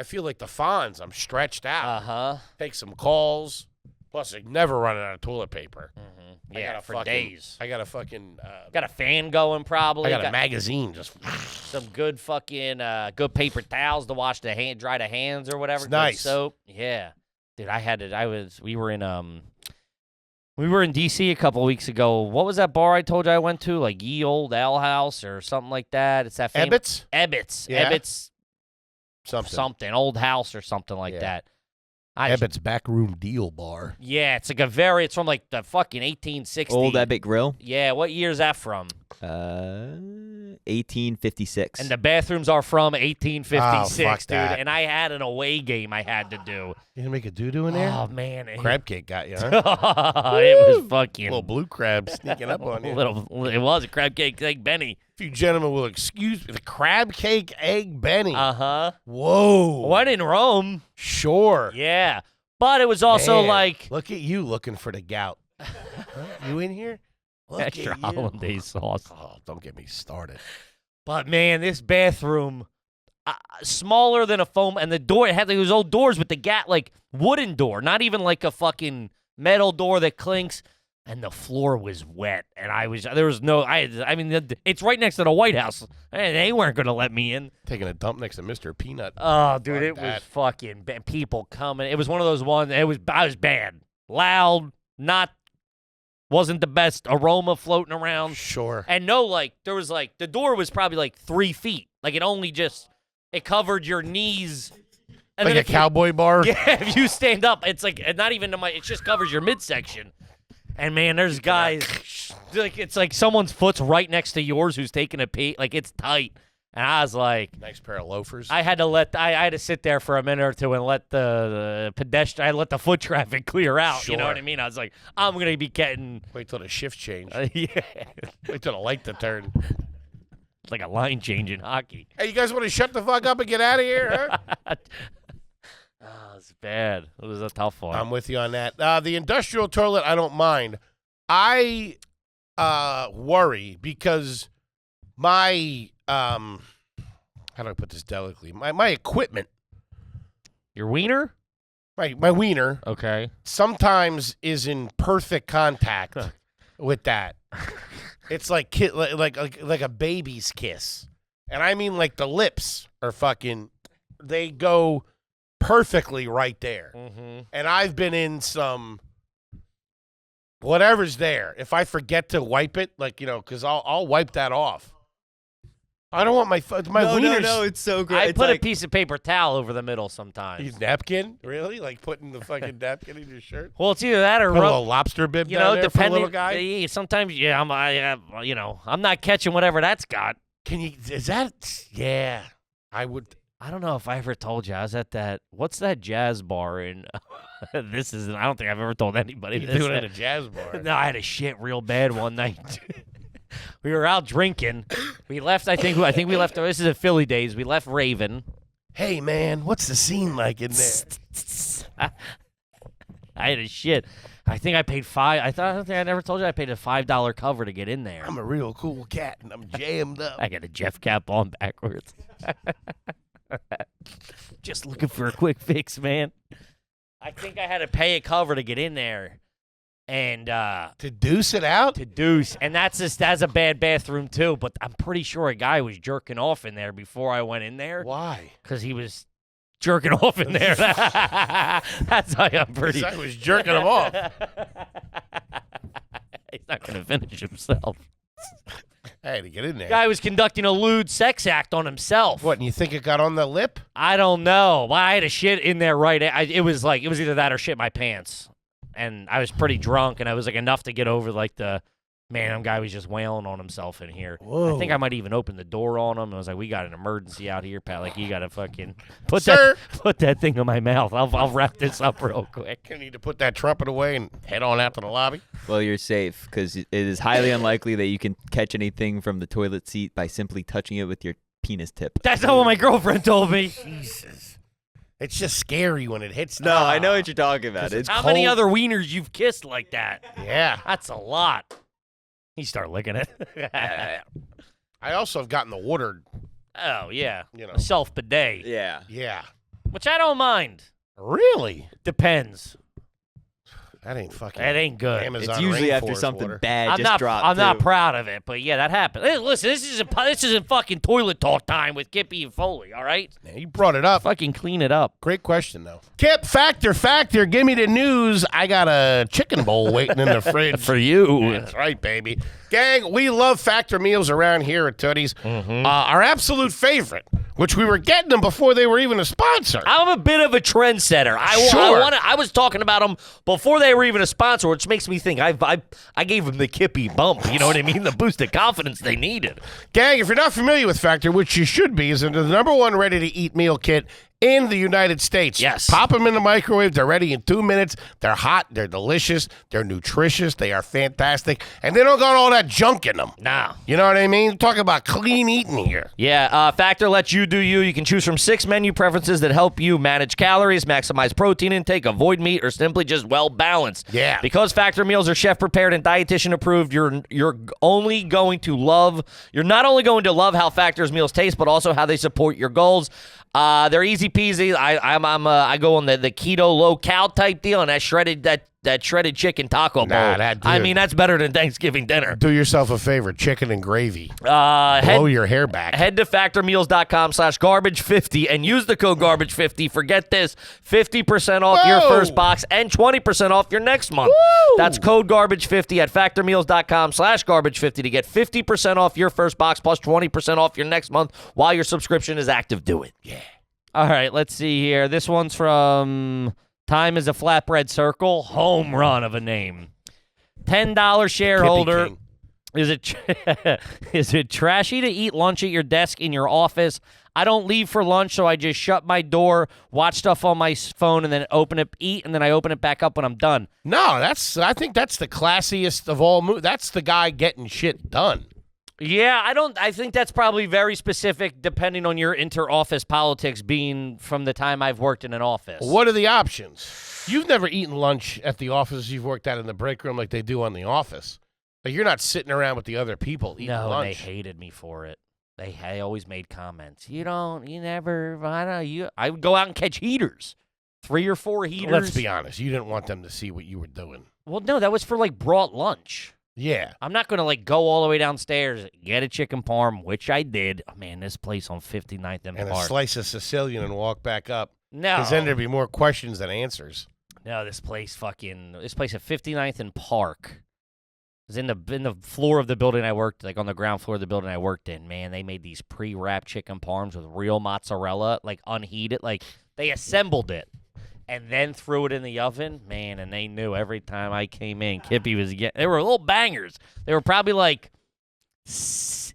feel like the Fonz. I'm stretched out. Take some calls. Plus, I never run out of toilet paper. Mm-hmm. Yeah, for days. I got a fucking. Got a fan going probably. I got a magazine just. Some good fucking good paper towels to wash dry the hands or whatever. It's nice. Soap. Yeah, dude, I had it. We were in DC a couple weeks ago. What was that bar I told you I went to? Like Ye Old Ale House or something like that. It's that famous Ebbets. Yeah. Ebbets. Something. Old House or something like that. Ebbets Backroom Deal Bar. Yeah, it's from like the fucking 1860s. Old Ebbet Grill. Yeah, what year is that from? 1856. And the bathrooms are from 1856, dude. that. And I had an away game I had to do. You gonna make a doo-doo in there? Oh, man. Crab cake got you, huh? It was fucking... Little blue crab sneaking up on you. It was a crab cake egg Benny. If you gentlemen will excuse me, the crab cake egg Benny. Uh-huh. Whoa. One in Rome. Sure. Yeah. But it was also Man, like... Look at you looking for the gout. Huh? You in here? Look extra at you. hollandaise sauce. Oh, don't get me started. But, man, this bathroom... smaller than a foam, and the door, it had those old doors with the like wooden door, not even like a fucking metal door that clinks, and the floor was wet, and I mean, it's right next to the White House, and they weren't going to let me in. Taking a dump next to Mr. Peanut. Oh, dude, Fuck it that. was fucking people coming. It was one of those ones, I was bad. Loud, wasn't the best aroma floating around. Sure. And there was the door was probably like 3 feet. Like it covered your knees. And Like then a cowboy bar? Yeah, if you stand up, it's like not even it just covers your midsection. And man, there's guys it's like someone's foot's right next to yours who's taking a pee. Like it's tight. And I was like, Nice pair of loafers. I had to sit there for a minute or two and let the foot traffic clear out. You know Sure. what I mean? I was like, I'm gonna be getting Wait till the shift change. yeah, Wait till the light to turn. it's like a line change in hockey. Hey, you guys want to shut the fuck up and get out of here? Huh? Oh, it's bad. It was a tough one. I'm with you on that. The industrial toilet, I don't mind. I worry because my how do I put this delicately? My equipment, Your wiener? my wiener, Okay. sometimes is in perfect contact with that. It's like like a baby's kiss, and I mean like the lips are fucking. They go perfectly right there. Mm-hmm. And I've been in some whatever's there. If I forget to wipe it, because I'll wipe that off. I don't want my wieners. No, it's so great. I It's put a like- piece of paper towel over the middle sometimes. You napkin? Really? Like putting the fucking napkin in your shirt? Well, it's either that or Put a little lobster bib down there for a depending. little guy? Yeah, sometimes, I'm not catching whatever that's got. Can you? Is that? Yeah, I would. I don't know if I ever told you. I was at that. What's that jazz bar in? I don't think I've ever told anybody You this. do it at a jazz bar. No, I had a shit real bad one night. We were out drinking. We left. I think we left. This is at Philly days. We left Raven. Hey man, what's the scene like in there? I had a shit. I think I paid $5. I don't think I never told you I paid a $5 cover to get in there. I'm a real cool cat and I'm jammed up. I got a Jeff cap on backwards. Just looking for a quick fix, man. I think I had to pay a cover to get in there. And to deuce it out? to deuce. And that's a bad bathroom, too. But I'm pretty sure a guy was jerking off in there before I went in there. Why? Because he was jerking off in there. That's how I'm pretty. I was jerking him off. He's not going to finish himself. I had to get in there. Guy was conducting a lewd sex act on himself. What, and you think it got on the lip? I don't know. Well, I had a shit in there it was either that or shit my pants. And I was pretty drunk, and I was like enough to get over like the, man, some guy was just wailing on himself in here. Whoa. I think I might even open the door on him. I was like, we got an emergency out here, Pat. Like, you got to fucking put that thing in my mouth. I'll wrap this up real quick. You need to put that trumpet away and head on out to the lobby. Well, you're safe because it is highly unlikely that you can catch anything from the toilet seat by simply touching it with your penis tip. That's not what my girlfriend told me. Jesus. It's just scary when it hits. No, I know what you're talking about. It's How cold. many other wieners you've kissed like that? Yeah. That's a lot. You start licking it. I also have gotten the water. Oh, yeah. You know. A self-bidet. Yeah. Yeah. Which I don't mind. Really? Depends. That ain't fucking. That ain't good. Amazon It's usually after rainforest something water. bad just dropped. I'm not too. proud of it, but yeah, that happened. Hey, listen, this isn't fucking toilet talk time with Kippy and Foley, all right? Yeah, you brought it up. Fucking clean it up. Great question, though. Kip, factor, give me the news. I got a chicken bowl waiting in the fridge. For you. That's right, baby. Gang, we love Factor meals around here at Tootie's. Our absolute favorite, which we were getting them before they were even a sponsor. I'm a bit of a trendsetter. Sure. I was talking about them before they were even a sponsor, which makes me think I gave them the Kippy bump. You know what I mean? The boost of confidence they needed. Gang, if you're not familiar with Factor, which you should be, is the number one ready-to-eat meal kit in the United States. Yes. Pop them in the microwave. They're ready in 2 minutes. They're hot. They're delicious. They're nutritious. They are fantastic. And they don't got all that junk in them. Nah. You know what I mean? Talk about clean eating here. Yeah, Factor lets you do you. You can choose from 6 menu preferences that help you manage calories, maximize protein intake, avoid meat, or simply just well balanced. Yeah. Because Factor meals are chef prepared and dietitian approved, you're not only going to love how Factor's meals taste, but also how they support your goals. They're easy peasy. I go on the keto low cal type deal, and that shredded chicken taco bowl. I mean, that's better than Thanksgiving dinner. Do yourself a favor. Chicken and gravy. Blow Blow your hair back. Head to factormeals.com/garbage50 and use the code garbage50. Forget this, 50% off your Whoa. first box and 20% off your next month. Woo. That's code garbage50 at factormeals.com/garbage50 to get 50% off your first box plus 20% off your next month while your subscription is active. Do it. Yeah. All right, let's see here. This one's from Time is a Flatbread Circle. Home run of a name. $10 shareholder. Kippy King. Is it trashy to eat lunch at your desk in your office? I don't leave for lunch, so I just shut my door, watch stuff on my phone, and then eat, and then I open it back up when I'm done. No, I think that's the classiest of all. That's the guy getting shit done. Yeah, I think that's probably very specific depending on your inter-office politics being from the time I've worked in an office. What are the options? You've never eaten lunch at the office you've worked at in the break room like they do on the office. Like you're not sitting around with the other people eating No, lunch. they hated me for it. They always made comments. I would go out and catch heaters. 3 or 4 heaters. Let's be honest. You didn't want them to see what you were doing. Well, no, that was for brought lunch. Yeah. I'm not going to go all the way downstairs, get a chicken parm, which I did. Oh, man, this place on 59th and And a Park. slice of Sicilian and walk back up. No. Because then there'd be more questions than answers. No, this place at 59th and Park. It was in the floor of the building I worked, on the ground floor of the building I worked in. Man, they made these pre-wrapped chicken parms with real mozzarella, unheated. They assembled it and then threw it in the oven. Man, and they knew every time I came in, Kippy was getting. They were little bangers. They were probably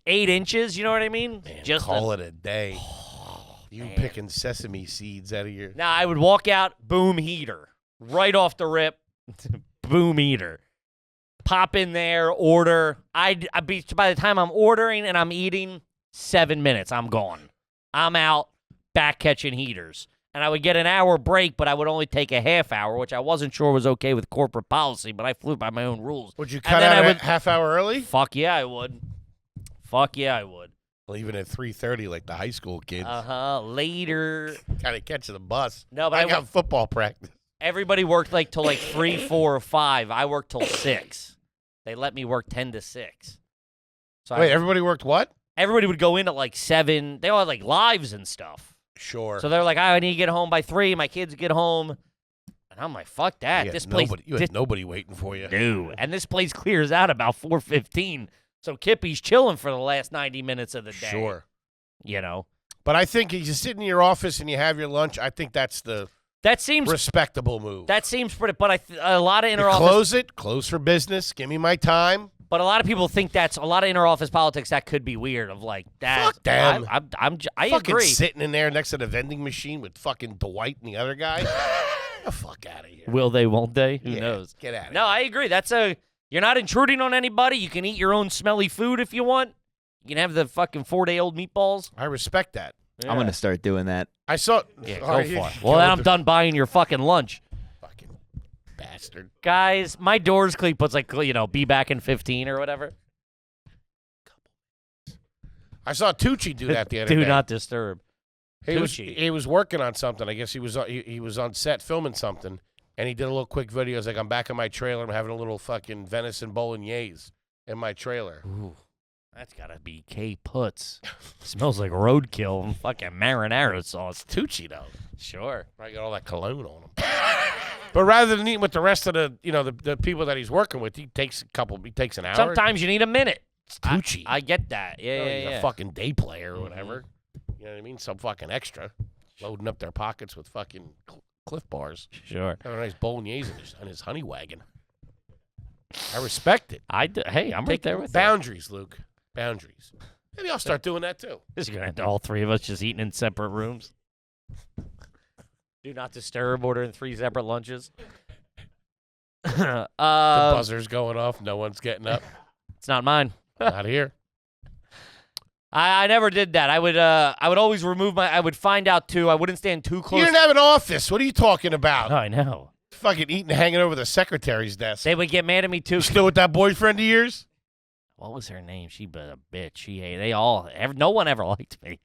8 inches. You know what I mean? Man, Just call it a day. You man. picking sesame seeds out of your... Now, I would walk out, boom, heater. Right off the rip, boom, heater. Pop in there, order. I'd be, by the time I'm ordering and I'm eating, 7 minutes, I'm gone. I'm out, back catching heaters. And I would get an hour break, but I would only take a half hour, which I wasn't sure was okay with corporate policy, but I flew by my own rules. Would you cut out a half hour early? Fuck yeah, I would. Fuck yeah, I would. Leaving at 3:30 like the high school kids. Later. Kind of catching the bus. No, but I got football practice. Everybody worked like till like 3, 4, or 5. I worked till 6. They let me work 10 to 6. So Wait, everybody worked what? everybody would go in at like 7. They all had like lives and stuff. Sure. So they're like, I need to get home by 3. My kids get home. And I'm like, fuck that. You This had place. nobody waiting for you. Dude. And this place clears out about 4:15. So Kippy's chilling for the last 90 minutes of the day. Sure. You know? But I think if you sit in your office and you have your lunch, I think that's the That seems respectable move. That seems pretty. But a lot of You interoffice. close for business. Give me my time. But a lot of people think that's a lot of interoffice politics. That could be weird. Of like that. Fuck them. I fucking agree. sitting in there next to the vending machine with fucking Dwight and the other guy. Get the fuck out of here. Will they? Won't they? Who Yeah, knows? Get out of No, I agree. You're not intruding on anybody. You can eat your own smelly food if you want. You can have the fucking 4-day-old meatballs. I respect that. I'm going to start doing that. I saw. Yeah, All go right, for it. Well, then I'm done buying your fucking lunch. Fucking bastard. Guys, my doors clean puts like, be back in 15 or whatever. I saw Tucci do that the other day. Do not disturb. He was, Tucci. he was working on something. I guess he was on set filming something, and he did a little quick video. He's like, I'm back in my trailer. I'm having a little fucking venison bolognese in my trailer. Ooh, that's gotta be K-Puts. Smells like roadkill and fucking marinara sauce. Tucci, though. Sure. I got all that cologne on him. But rather than eating with the rest of the people that he's working with, he takes an hour. Sometimes you need a minute. It's Tucci. I get that. Yeah, He's yeah. a fucking day player or whatever. You know what I mean? Some fucking extra. Loading up their pockets with fucking Cliff Bars. Sure. Have a nice bolognese in his honey wagon. I respect it. Hey, I'm right there with you. Boundaries, Luke. Boundaries. Maybe I'll start doing that too. This is going to have all 3 of us just eating in separate rooms. Do not disturb, ordering 3 separate lunches. The buzzer's going off. No one's getting up. It's not mine. Not here. I never did that. I would always remove I would find out too. I wouldn't stand too close. You didn't have an office. What are you talking about? Oh, I know. Fucking eating, hanging over the secretary's desk. They would get mad at me too. You still with that boyfriend of yours? What was her name? She was a bitch. No one ever liked me.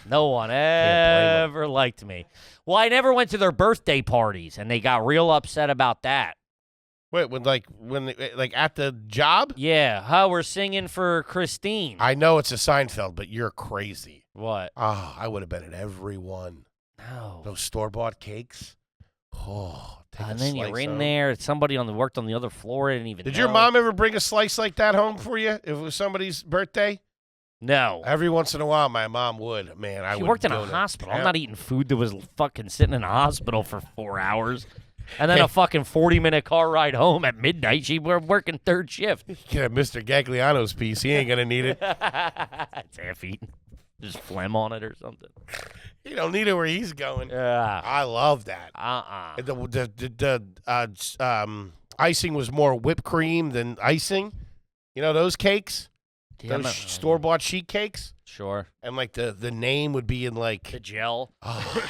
No one ever liked me. Well, I never went to their birthday parties, and they got real upset about that. Wait, when at the job? Yeah, we're singing for Christine. I know it's a Seinfeld, but you're crazy. What? Oh, I would have been at every one. No. Those store-bought cakes. Oh, take And a then slice you're in home. there. Somebody worked on the other floor. I didn't even Did know. your mom ever bring a slice like that home for you if it was somebody's birthday? No. Every once in a while, my mom would. Man, I She would worked in go a to hospital. I'm town. not eating food that was fucking sitting in a hospital for 4 hours. And then a fucking 40-minute car ride home at midnight. She were working 3rd shift. You can have Mr. Gagliano's piece. He ain't going to need it. It's half-eaten. Just phlegm on it or something. He don't need it where he's going. Yeah. I love that. The icing was more whipped cream than icing. You know those cakes? Those store-bought sheet cakes? Sure. And like the name would be in like The gel. oh,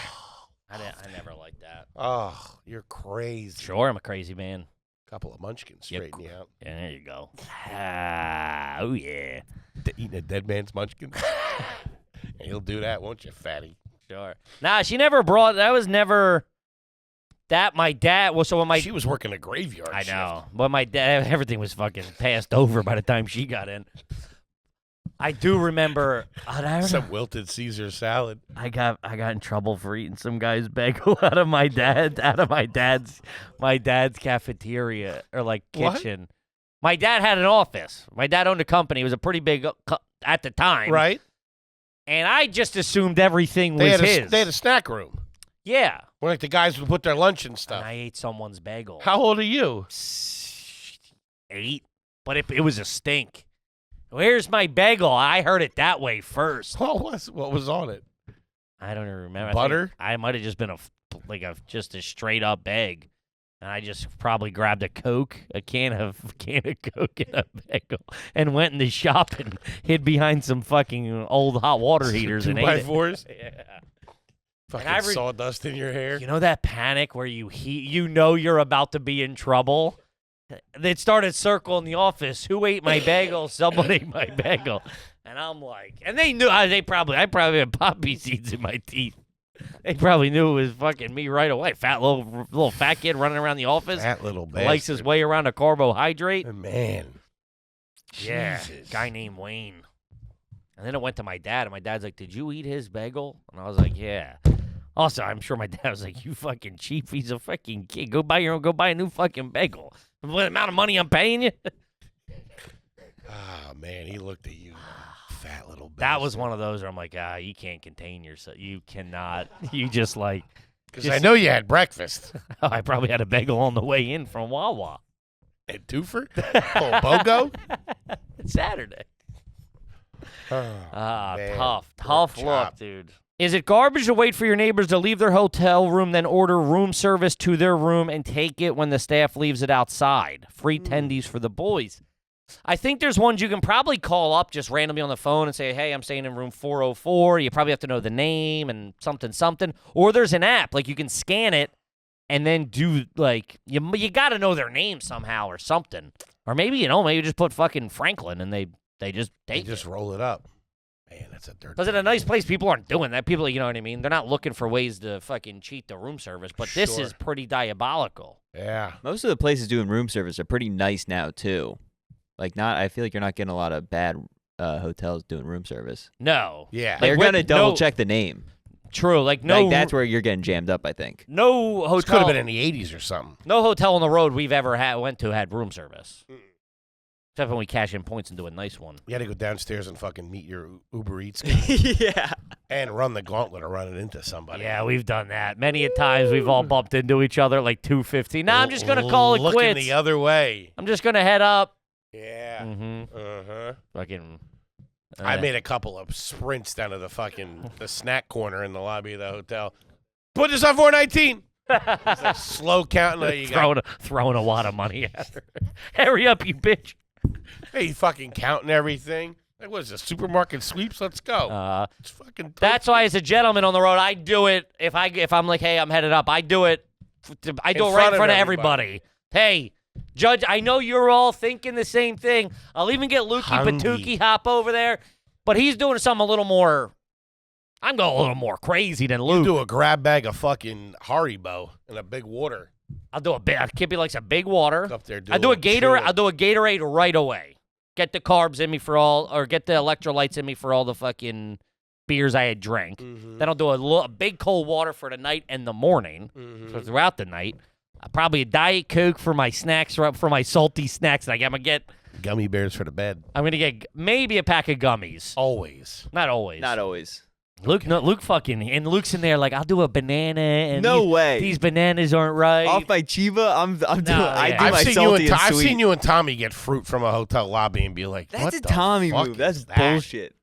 I never liked that. oh, you're crazy. Sure, I'm a crazy man. Couple of munchkins Yep. straighten you out. Yeah, there you go. Oh, yeah. Eating a dead man's munchkins. And you'll do that, won't you, fatty? Sure. Nah, she never brought. That was never. That my dad. Well, so when She was working a graveyard I shift. know. But my dad, everything was fucking passed over by the time she got in. I do remember. Some wilted Caesar salad. I got in trouble for eating some guy's bagel out of my dad's cafeteria or like What? kitchen. My dad had an office. My dad owned a company. It was a pretty big at the time, Right? And I just assumed everything was his. They had a snack room Yeah. where like the guys would put their lunch and stuff. And I ate someone's bagel. How old are you? 8, but it was a stink. Where's my bagel? I heard it that way first. What was on it? I don't even remember. Butter? I might have just been just a straight up egg, and I just probably grabbed a Coke, a can of Coke and a bagel, and went in the shop and hid behind some fucking old hot water heaters and ate it. 2x4s? Yeah. Fucking sawdust in your hair. You know that panic where you know you're about to be in trouble, they started circling the office. Who ate my bagel? Someone ate my bagel. And I'm like, and they knew. I probably had poppy seeds in my teeth. They probably knew it was fucking me right away. Fat little fat kid running around the office. That little bastard. Likes his way around a carbohydrate. Man. Yeah, Jesus. guy named Wayne. And then it went to my dad, and my dad's like, "Did you eat his bagel?" And I was like, "Yeah." Also, I'm sure my dad was like, "You fucking cheap. He's a fucking kid. Go buy a new fucking bagel. The amount of money I'm paying you." Ah, man, he looked at you, fat little bastard. That was one of those where I'm like, you can't contain yourself. You cannot. You just like. Because I know you had breakfast. I probably had a bagel on the way in from Wawa. At Twofer? Oh, BOGO? It's Saturday. Man, Tough pork look, chop. dude. Is it garbage to wait for your neighbors to leave their hotel room, then order room service to their room and take it when the staff leaves it outside? Free tendies for the boys. I think there's ones you can probably call up just randomly on the phone and say, "Hey, I'm staying in room 404. You probably have to know the name and something. Or there's an app. Like, you can scan it and then do, like, you got to know their name somehow or something. Or maybe, maybe just put fucking Franklin and they just take They just roll it up. Man, that's a dirty. Because in a nice place, people aren't doing that. People, you know what I mean? They're not looking for ways to fucking cheat the room service. But this Sure. is pretty diabolical. Yeah. Most of the places doing room service are pretty nice now too. Like, I feel like you're not getting a lot of bad hotels doing room service. No. Yeah. They're with gonna double check the name. True. Like, no. Like, that's where you're getting jammed up, I think. No This could hotel. have been in the 80s or something. No hotel on the road we've ever went to had room service. Except when we cash in points and do a nice one. You had to go downstairs and fucking meet your Uber Eats Yeah. and run the gauntlet of running into somebody. Yeah, we've done that. Many a times we've all bumped into each other like 2:15. Nah, I'm just going to call it Looking quits. the other way. I'm just going to head up. Yeah. Mm-hmm. Uh-huh. Fucking. I made a couple of sprints down to the snack corner in the lobby of the hotel. Put this on 419. It's like slow counting. You got, throwing a lot of money at her. Hurry up, you bitch. hey, fucking counting everything. Like, what is this, supermarket sweeps? Let's go. It's fucking. That's why, as a gentleman on the road, I do it. If I'm like, hey, I'm headed up, I do it. I do it right in front of everybody. Hey, Judge, I know you're all thinking the same thing. I'll even get Lukey Hungry. Patuki hop over there, but he's doing something a little more. I'm going a little more crazy than Luke. You do a grab bag of fucking Haribo and a big water. I'll do a big. Kippy likes a big water. Up there, I do a little Gatorade. chilling. I'll do a Gatorade right away. Get the carbs in me for all, or get the electrolytes in me for all the fucking beers I had drank. Mhm. Then I'll do a big cold water for the night and the morning. Mhm. So throughout the night, probably a Diet Coke for my snacks, for my salty snacks. Like I'm Gummy bears for the bed. gonna get maybe a pack of gummies. Always. Not always. Not always. Luke and Luke's in there like, I'll do a banana. And No way. These bananas aren't right. Off my Chiva, I do yeah. my salty and I've sweet. seen you and Tommy get fruit from a hotel lobby and be like, That's what a the Tommy fuck move. is That's that? bullshit.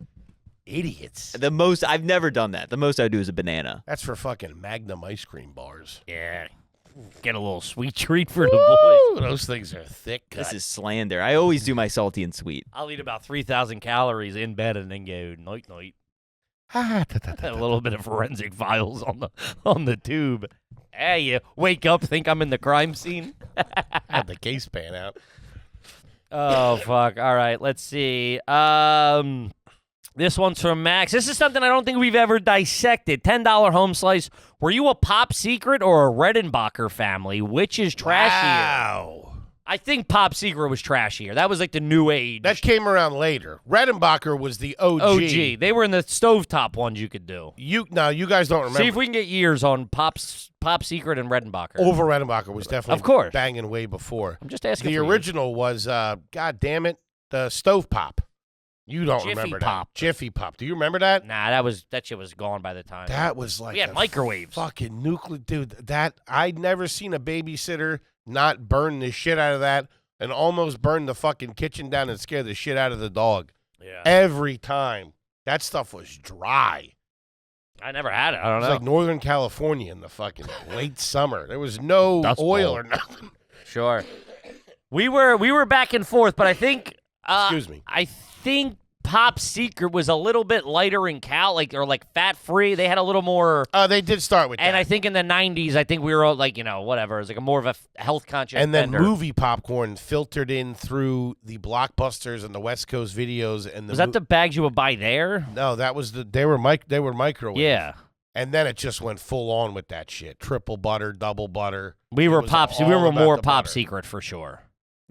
Idiots. I've never done that. The most I would do is a banana. That's for fucking Magnum ice cream bars. Yeah. Get a little sweet treat for the boys. Ooh, those things are thick cut. This is slander. I always do my salty and sweet. I'll eat about 3,000 calories in bed and then go night. A little bit of forensic files on the tube. Hey, you wake up, think I'm in the crime scene. Had the case pan out. Oh fuck! All right, let's see. This one's from Max. This is something I don't think we've ever dissected. $10 home slice. Were you a Pop Secret or a Redenbacher family? Which is trashier? Wow. I think Pop Secret was trashier. That was like the new age. That came around later. Redenbacher was the OG. OG. They were in the stovetop ones you could do. You guys don't remember. See if we can get years on Pop Secret and Redenbacher. Over Redenbacher was definitely Of course. banging way before. I'm just asking. The for original was, God damn it, the Stove Pop. You don't Jiffy remember Pop. that. Jiffy Pop. Do you remember that? Nah, that shit was gone by the time. That was like we had a microwaves. Fucking nuclear. Dude, I'd never seen a babysitter not burn the shit out of that and almost burn the fucking kitchen down and scare the shit out of the dog. Yeah. Every time. That stuff was dry. I never had it. I don't It was know. like Northern California in the fucking late summer. There was no Dust oil Bowl. or nothing. Sure. We were back and forth, but I think Excuse me. I think Pop Secret was a little bit lighter in or fat free. They had a little more. They did start with that. And I think in the 90s, I think we were all like, whatever. It was like a more of a health conscious. And then vendor. movie popcorn filtered in through the Blockbusters and the West Coast videos. And was that the bags you would buy there? No, that was they were microwave. Yeah. And then it just went full on with that shit. Triple butter, double butter. We were more Pop butter. Secret for sure.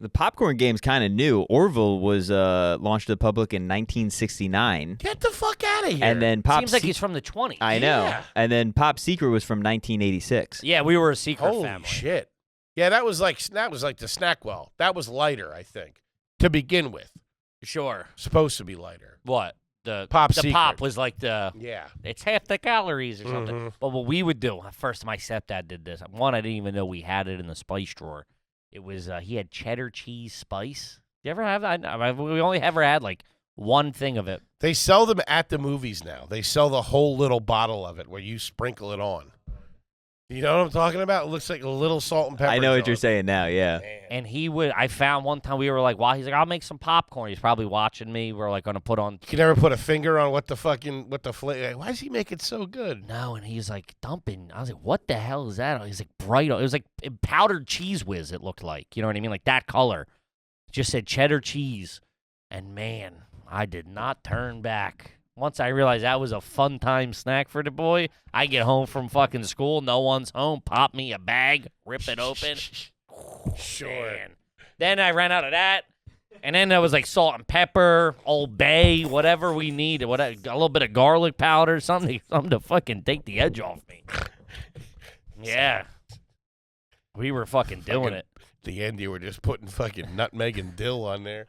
The popcorn game's kind of new. Orville was launched to the public in 1969. Get the fuck out of here. And then Seems like he's from the 20s. I know. Yeah. And then Pop Secret was from 1986. Yeah, we were a secret Holy family. shit. Yeah, that was like the Snackwell. That was lighter, I think, to begin with. Sure. Supposed to be lighter. What? The Pop The Secret. pop was like Yeah. it's half the calories or something. Mhm. But what we would do, first my stepdad did this. One, I didn't even know we had it in the spice drawer. It was, he had cheddar cheese spice. You ever have that? We only ever had like one thing of it. They sell them at the movies now. They sell the whole little bottle of it where you sprinkle it on. You know what I'm talking about? It looks like a little salt and pepper. I know what you're jar. saying now, yeah. Man. And I found one time we were like, wow, he's like, I'll make some popcorn. He's probably watching me. We're like going to put on. You can never put a finger on what the flavor. Why does he make it so good? No, and he's like dumping. I was like, what the hell is that? He's like bright. It was like powdered cheese whiz, it looked like. You know what I mean? Like that color. It just said cheddar cheese. And man, I did not turn back. Once I realized that was a fun time snack for the boy, I get home from fucking school, no one's home, pop me a bag, rip it open. Sure. Man. Then I ran out of that. And then there was like salt and pepper, Old Bay, whatever we need, a little bit of garlic powder, something to fucking take the edge off me. Yeah. We were fucking doing it. At the end, you were just putting fucking nutmeg and dill on there.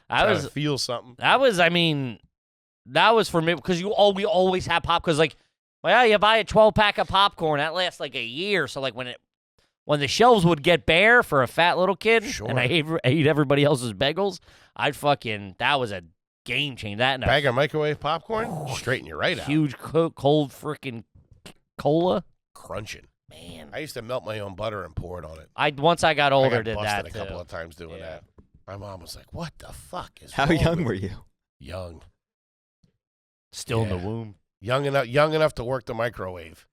I Trying was to feel something. That was for me because we always have pop. Because you buy a 12-pack of popcorn that lasts like a year. So like when the shelves would get bare for a fat little kid, Sure. and I ate everybody else's bagels, that was a game changer. That and Bag of microwave popcorn, straighten you right out. huge cold freaking cola. Crunching. Man, I used to melt my own butter and pour it on it. once I got I older, got did busted that a couple too. of times doing Yeah. that. My mom was like, "What the fuck is How wrong young with were you?" you? Young. Still in the Yeah. womb. Young enough to work the microwave.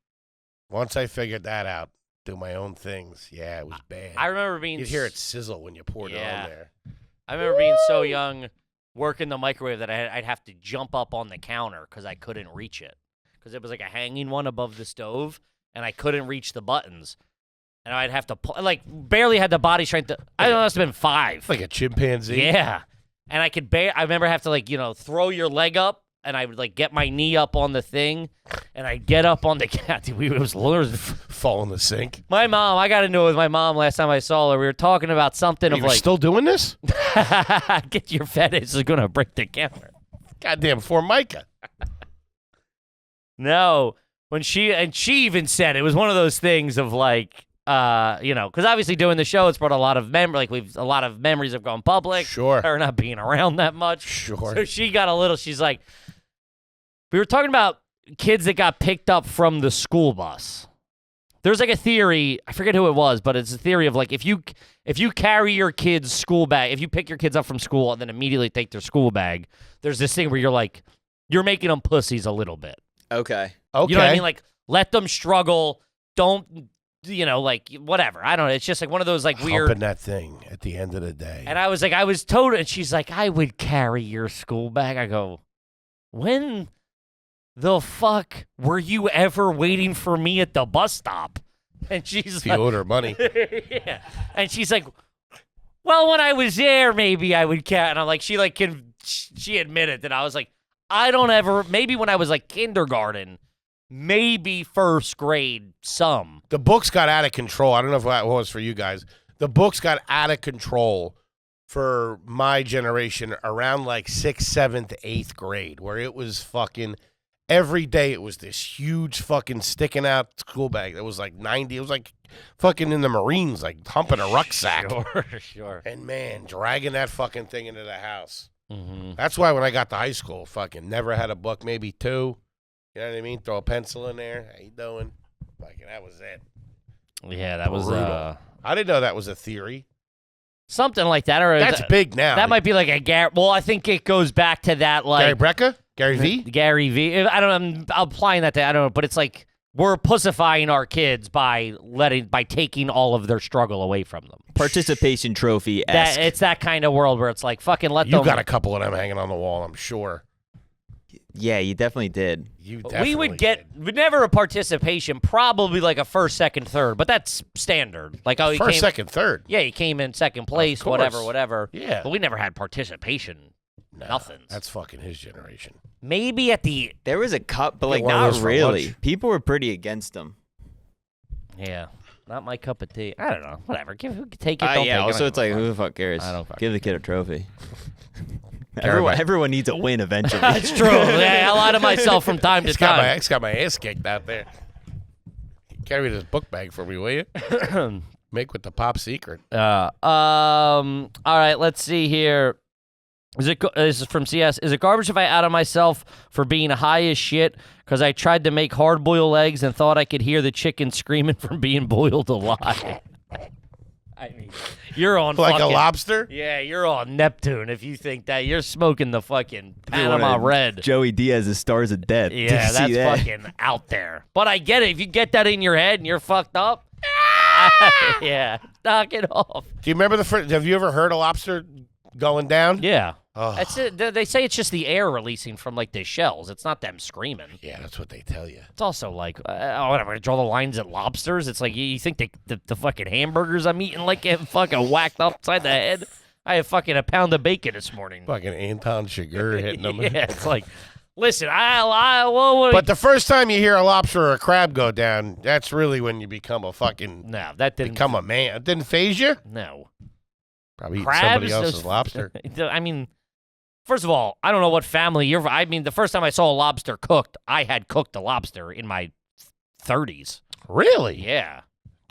Once I figured that out, do my own things. Yeah, it was bad. I remember being. You'd hear it sizzle when you poured it Yeah. on there. I remember being so young, working the microwave that I'd have to jump up on the counter because I couldn't reach it. Because it was like a hanging one above the stove, and I couldn't reach the buttons. And I'd have to, barely had the body strength to, I don't know, it must have been 5. Like a chimpanzee. Yeah. And I remember I have to, throw your leg up, and I would, get my knee up on the thing, and I'd get up on the cat. It was Fall in the sink. my mom, I got into it with my mom last time I saw her. We were talking about something of You're still doing this? get your fetish is going to break the counter. Goddamn Formica. No, she even said it was one of those things of because obviously doing the show, it's brought a lot of a lot of memories of going public. Sure. Her not being around that much. Sure. So she got a little, she's like, we were talking about kids that got picked up from the school bus. There's a theory, I forget who it was, but it's a theory of if you carry your kid's school bag, if you pick your kids up from school and then immediately take their school bag, there's this thing where you're making them pussies a little bit. Okay. Okay. You know what I mean? Let them struggle. Don't, whatever. I don't know. It's just one of those weird. Humping that thing at the end of the day. And I was told, and she's like, I would carry your school bag. I go, when the fuck were you ever waiting for me at the bus stop? And she's if you owed her money. yeah. And she's like, well, when I was there, maybe I would carry. And I'm like, she admitted that I was like, I don't ever, maybe when I was kindergarten, maybe first grade, some. The books got out of control. I don't know if that was for you guys. The books got out of control for my generation around 6th, 7th, 8th grade, where it was fucking every day. It was this huge fucking sticking out school bag that was 90. It was fucking in the Marines, humping a rucksack. Sure. And man, dragging that fucking thing into the house. Mm-hmm. That's why when I got to high school, fucking never had a book, maybe 2. You know what I mean? Throw a pencil in there. How you doing? That was it. Yeah, that was Brutal. I didn't know that was a theory. Something like that. Or That's big now. That might be like a Gary. Well, I think it goes back to that Gary like Brecka? Gary V? Gary V. I don't know. I'm applying that to, I don't know, but it's like we're pussifying our kids by taking all of their struggle away from them. Participation trophy. It's that kind of world where it's like fucking let them. You got a couple of them hanging on the wall, I'm sure. Yeah, you definitely did. We'd never a participation, probably like a first, second, third, but that's standard. Like, oh, First, second, third. Yeah, he came in second place, whatever. Yeah. But we never had participation. Nothing. That's fucking his generation. Maybe at the There was a cup, but like one of not those for really. lunch. People were pretty against him. yeah, not my cup of tea. I don't know. Whatever. Take it. Don't Yeah. take Also, it. it's like, who the fuck cares? I don't fucking Give the kid a trophy. Everybody- Everyone needs a win eventually. That's true. Yeah, I lie to myself from time to time. It's got my ass kicked out there. Carry this book bag for me, will you? Make with the pop secret. All right, let's see here. This is from CS. Is it garbage if I out of myself for being high as shit because I tried to make hard-boiled eggs and thought I could hear the chicken screaming from being boiled alive? I mean, you're on Like fucking, a lobster? Yeah, you're on Neptune if you think that. You're smoking the fucking Panama Red. Joey Diaz's Stars of Death. Did Yeah, you see that's that? fucking out there. But I get it. If you get that in your head and you're fucked up, yeah, knock it off. Do you remember the first? Have you ever heard a lobster going down? Yeah. Oh. That's it. They say it's just the air releasing from like the shells. It's not them screaming. Yeah, that's what they tell you. It's also like, whatever. Draw the lines at lobsters. It's like you think the fucking hamburgers I'm eating like get fucking whacked upside the head. I had fucking a pound of bacon this morning. Fucking Anton Chigurh hitting them. Yeah, it's like, listen, what But the first time you hear a lobster or a crab go down, that's really when you become a fucking no, that didn't become a man. It didn't phase you? no. Probably eating Crabs, somebody else's those- lobster. I mean, first of all, I don't know what family you're. I mean, the first time I saw a lobster cooked, I had cooked a lobster in my 30s. Really? Yeah.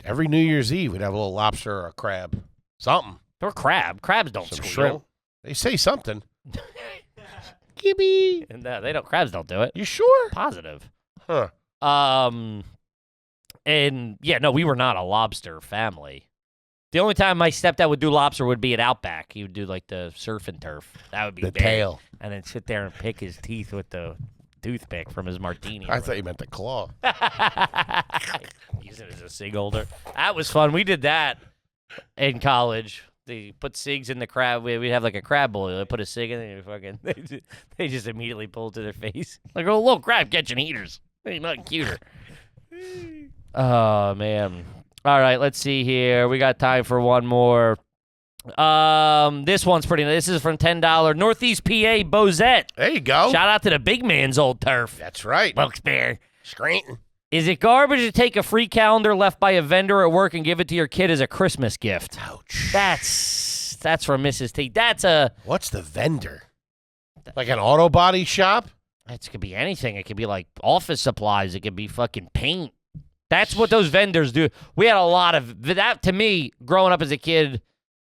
Every New Year's Eve, we'd have a little lobster or a crab. Something. Or crab. Crabs don't Some squeal. shrimp. They say something. Kippy. And they don't. Crabs don't do it. You sure? Positive. Huh. And yeah, no, we were not a lobster family. The only time my stepdad would do lobster would be at Outback. He would do like the surf and turf. That would be The big. tail. And then sit there and pick his teeth with the toothpick from his martini. I thought you meant the claw. Use it as a cig holder. That was fun. We did that in college. They put cigs in the crab. We'd have like a crab boil. They put a cig in there. Fucking, they just immediately pull it to their face. Like, oh, look, crab catching eaters. Ain't nothing cuter. Oh, man. All right, let's see here. We got time for one more. This one's pretty nice. This is from $10. Northeast PA, Bozette. There you go. Shout out to the big man's old turf. That's right. Wilkes-Barre. Scranton. Is it garbage to take a free calendar left by a vendor at work and give it to your kid as a Christmas gift? Ouch. That's from Mrs. T. That's a... What's the vendor? Like an auto body shop? It could be anything. It could be like office supplies. It could be fucking paint. That's what those vendors do. We had a lot of that. To me, growing up as a kid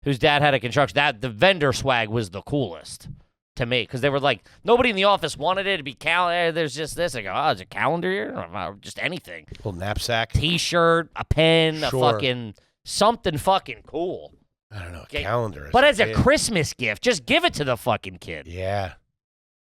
whose dad had a construction, the vendor swag was the coolest to me because they were like, nobody in the office wanted it to be calendar. There's just this. I go, oh, is a calendar here? Or just anything. Little knapsack. T-shirt, a pen, a Sure. fucking something fucking cool. I don't know. Okay. Calendar. But as a kid. Christmas gift, just give it to the fucking kid. Yeah.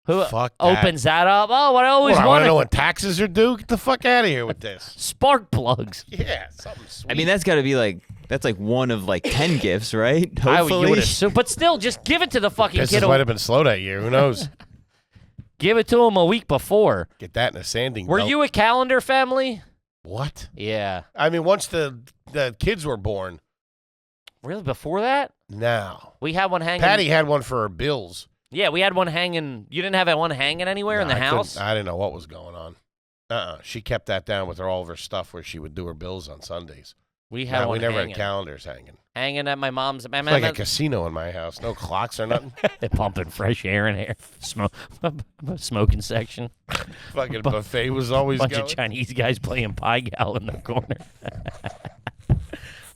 Who Fuck that. opens that up? Oh, what I always What, I want wanted. to know when taxes are due? Get the fuck out of here with this. Spark plugs. Yeah, something sweet. I mean, that's got to be like, that's like one of like 10 gifts, right? You Hopefully. would assume, but still, just give it to the fucking business kid. might have been slow that year. Who knows? Give it to him a week before. Get that in a sanding Were belt. you a calendar family? What? Yeah. I mean, once the kids were born, Really? Before that? now. We had one hanging. Patty had one for her bills. Yeah, we had one hanging. You didn't have that one hanging anywhere in No, the I house? couldn't- I didn't know what was going on. She kept that down with all of her stuff where she would do her bills on Sundays. We had No, one we never hanging. had calendars hanging. Hanging at my mom's. It's like a casino in my house. No clocks or nothing. They're pumping fresh air in here. Smoking section. Fucking buffet was always Bunch going. of Chinese guys playing Pai Gal in the corner.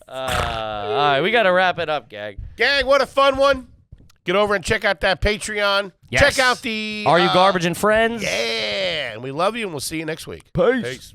All right, we got to wrap it up, gang. Gang, what a fun one. Get over and check out that Patreon. Yes. Check out the... Are You Garbage and Friends? Yeah. And we love you, and we'll see you next week. Peace. Peace.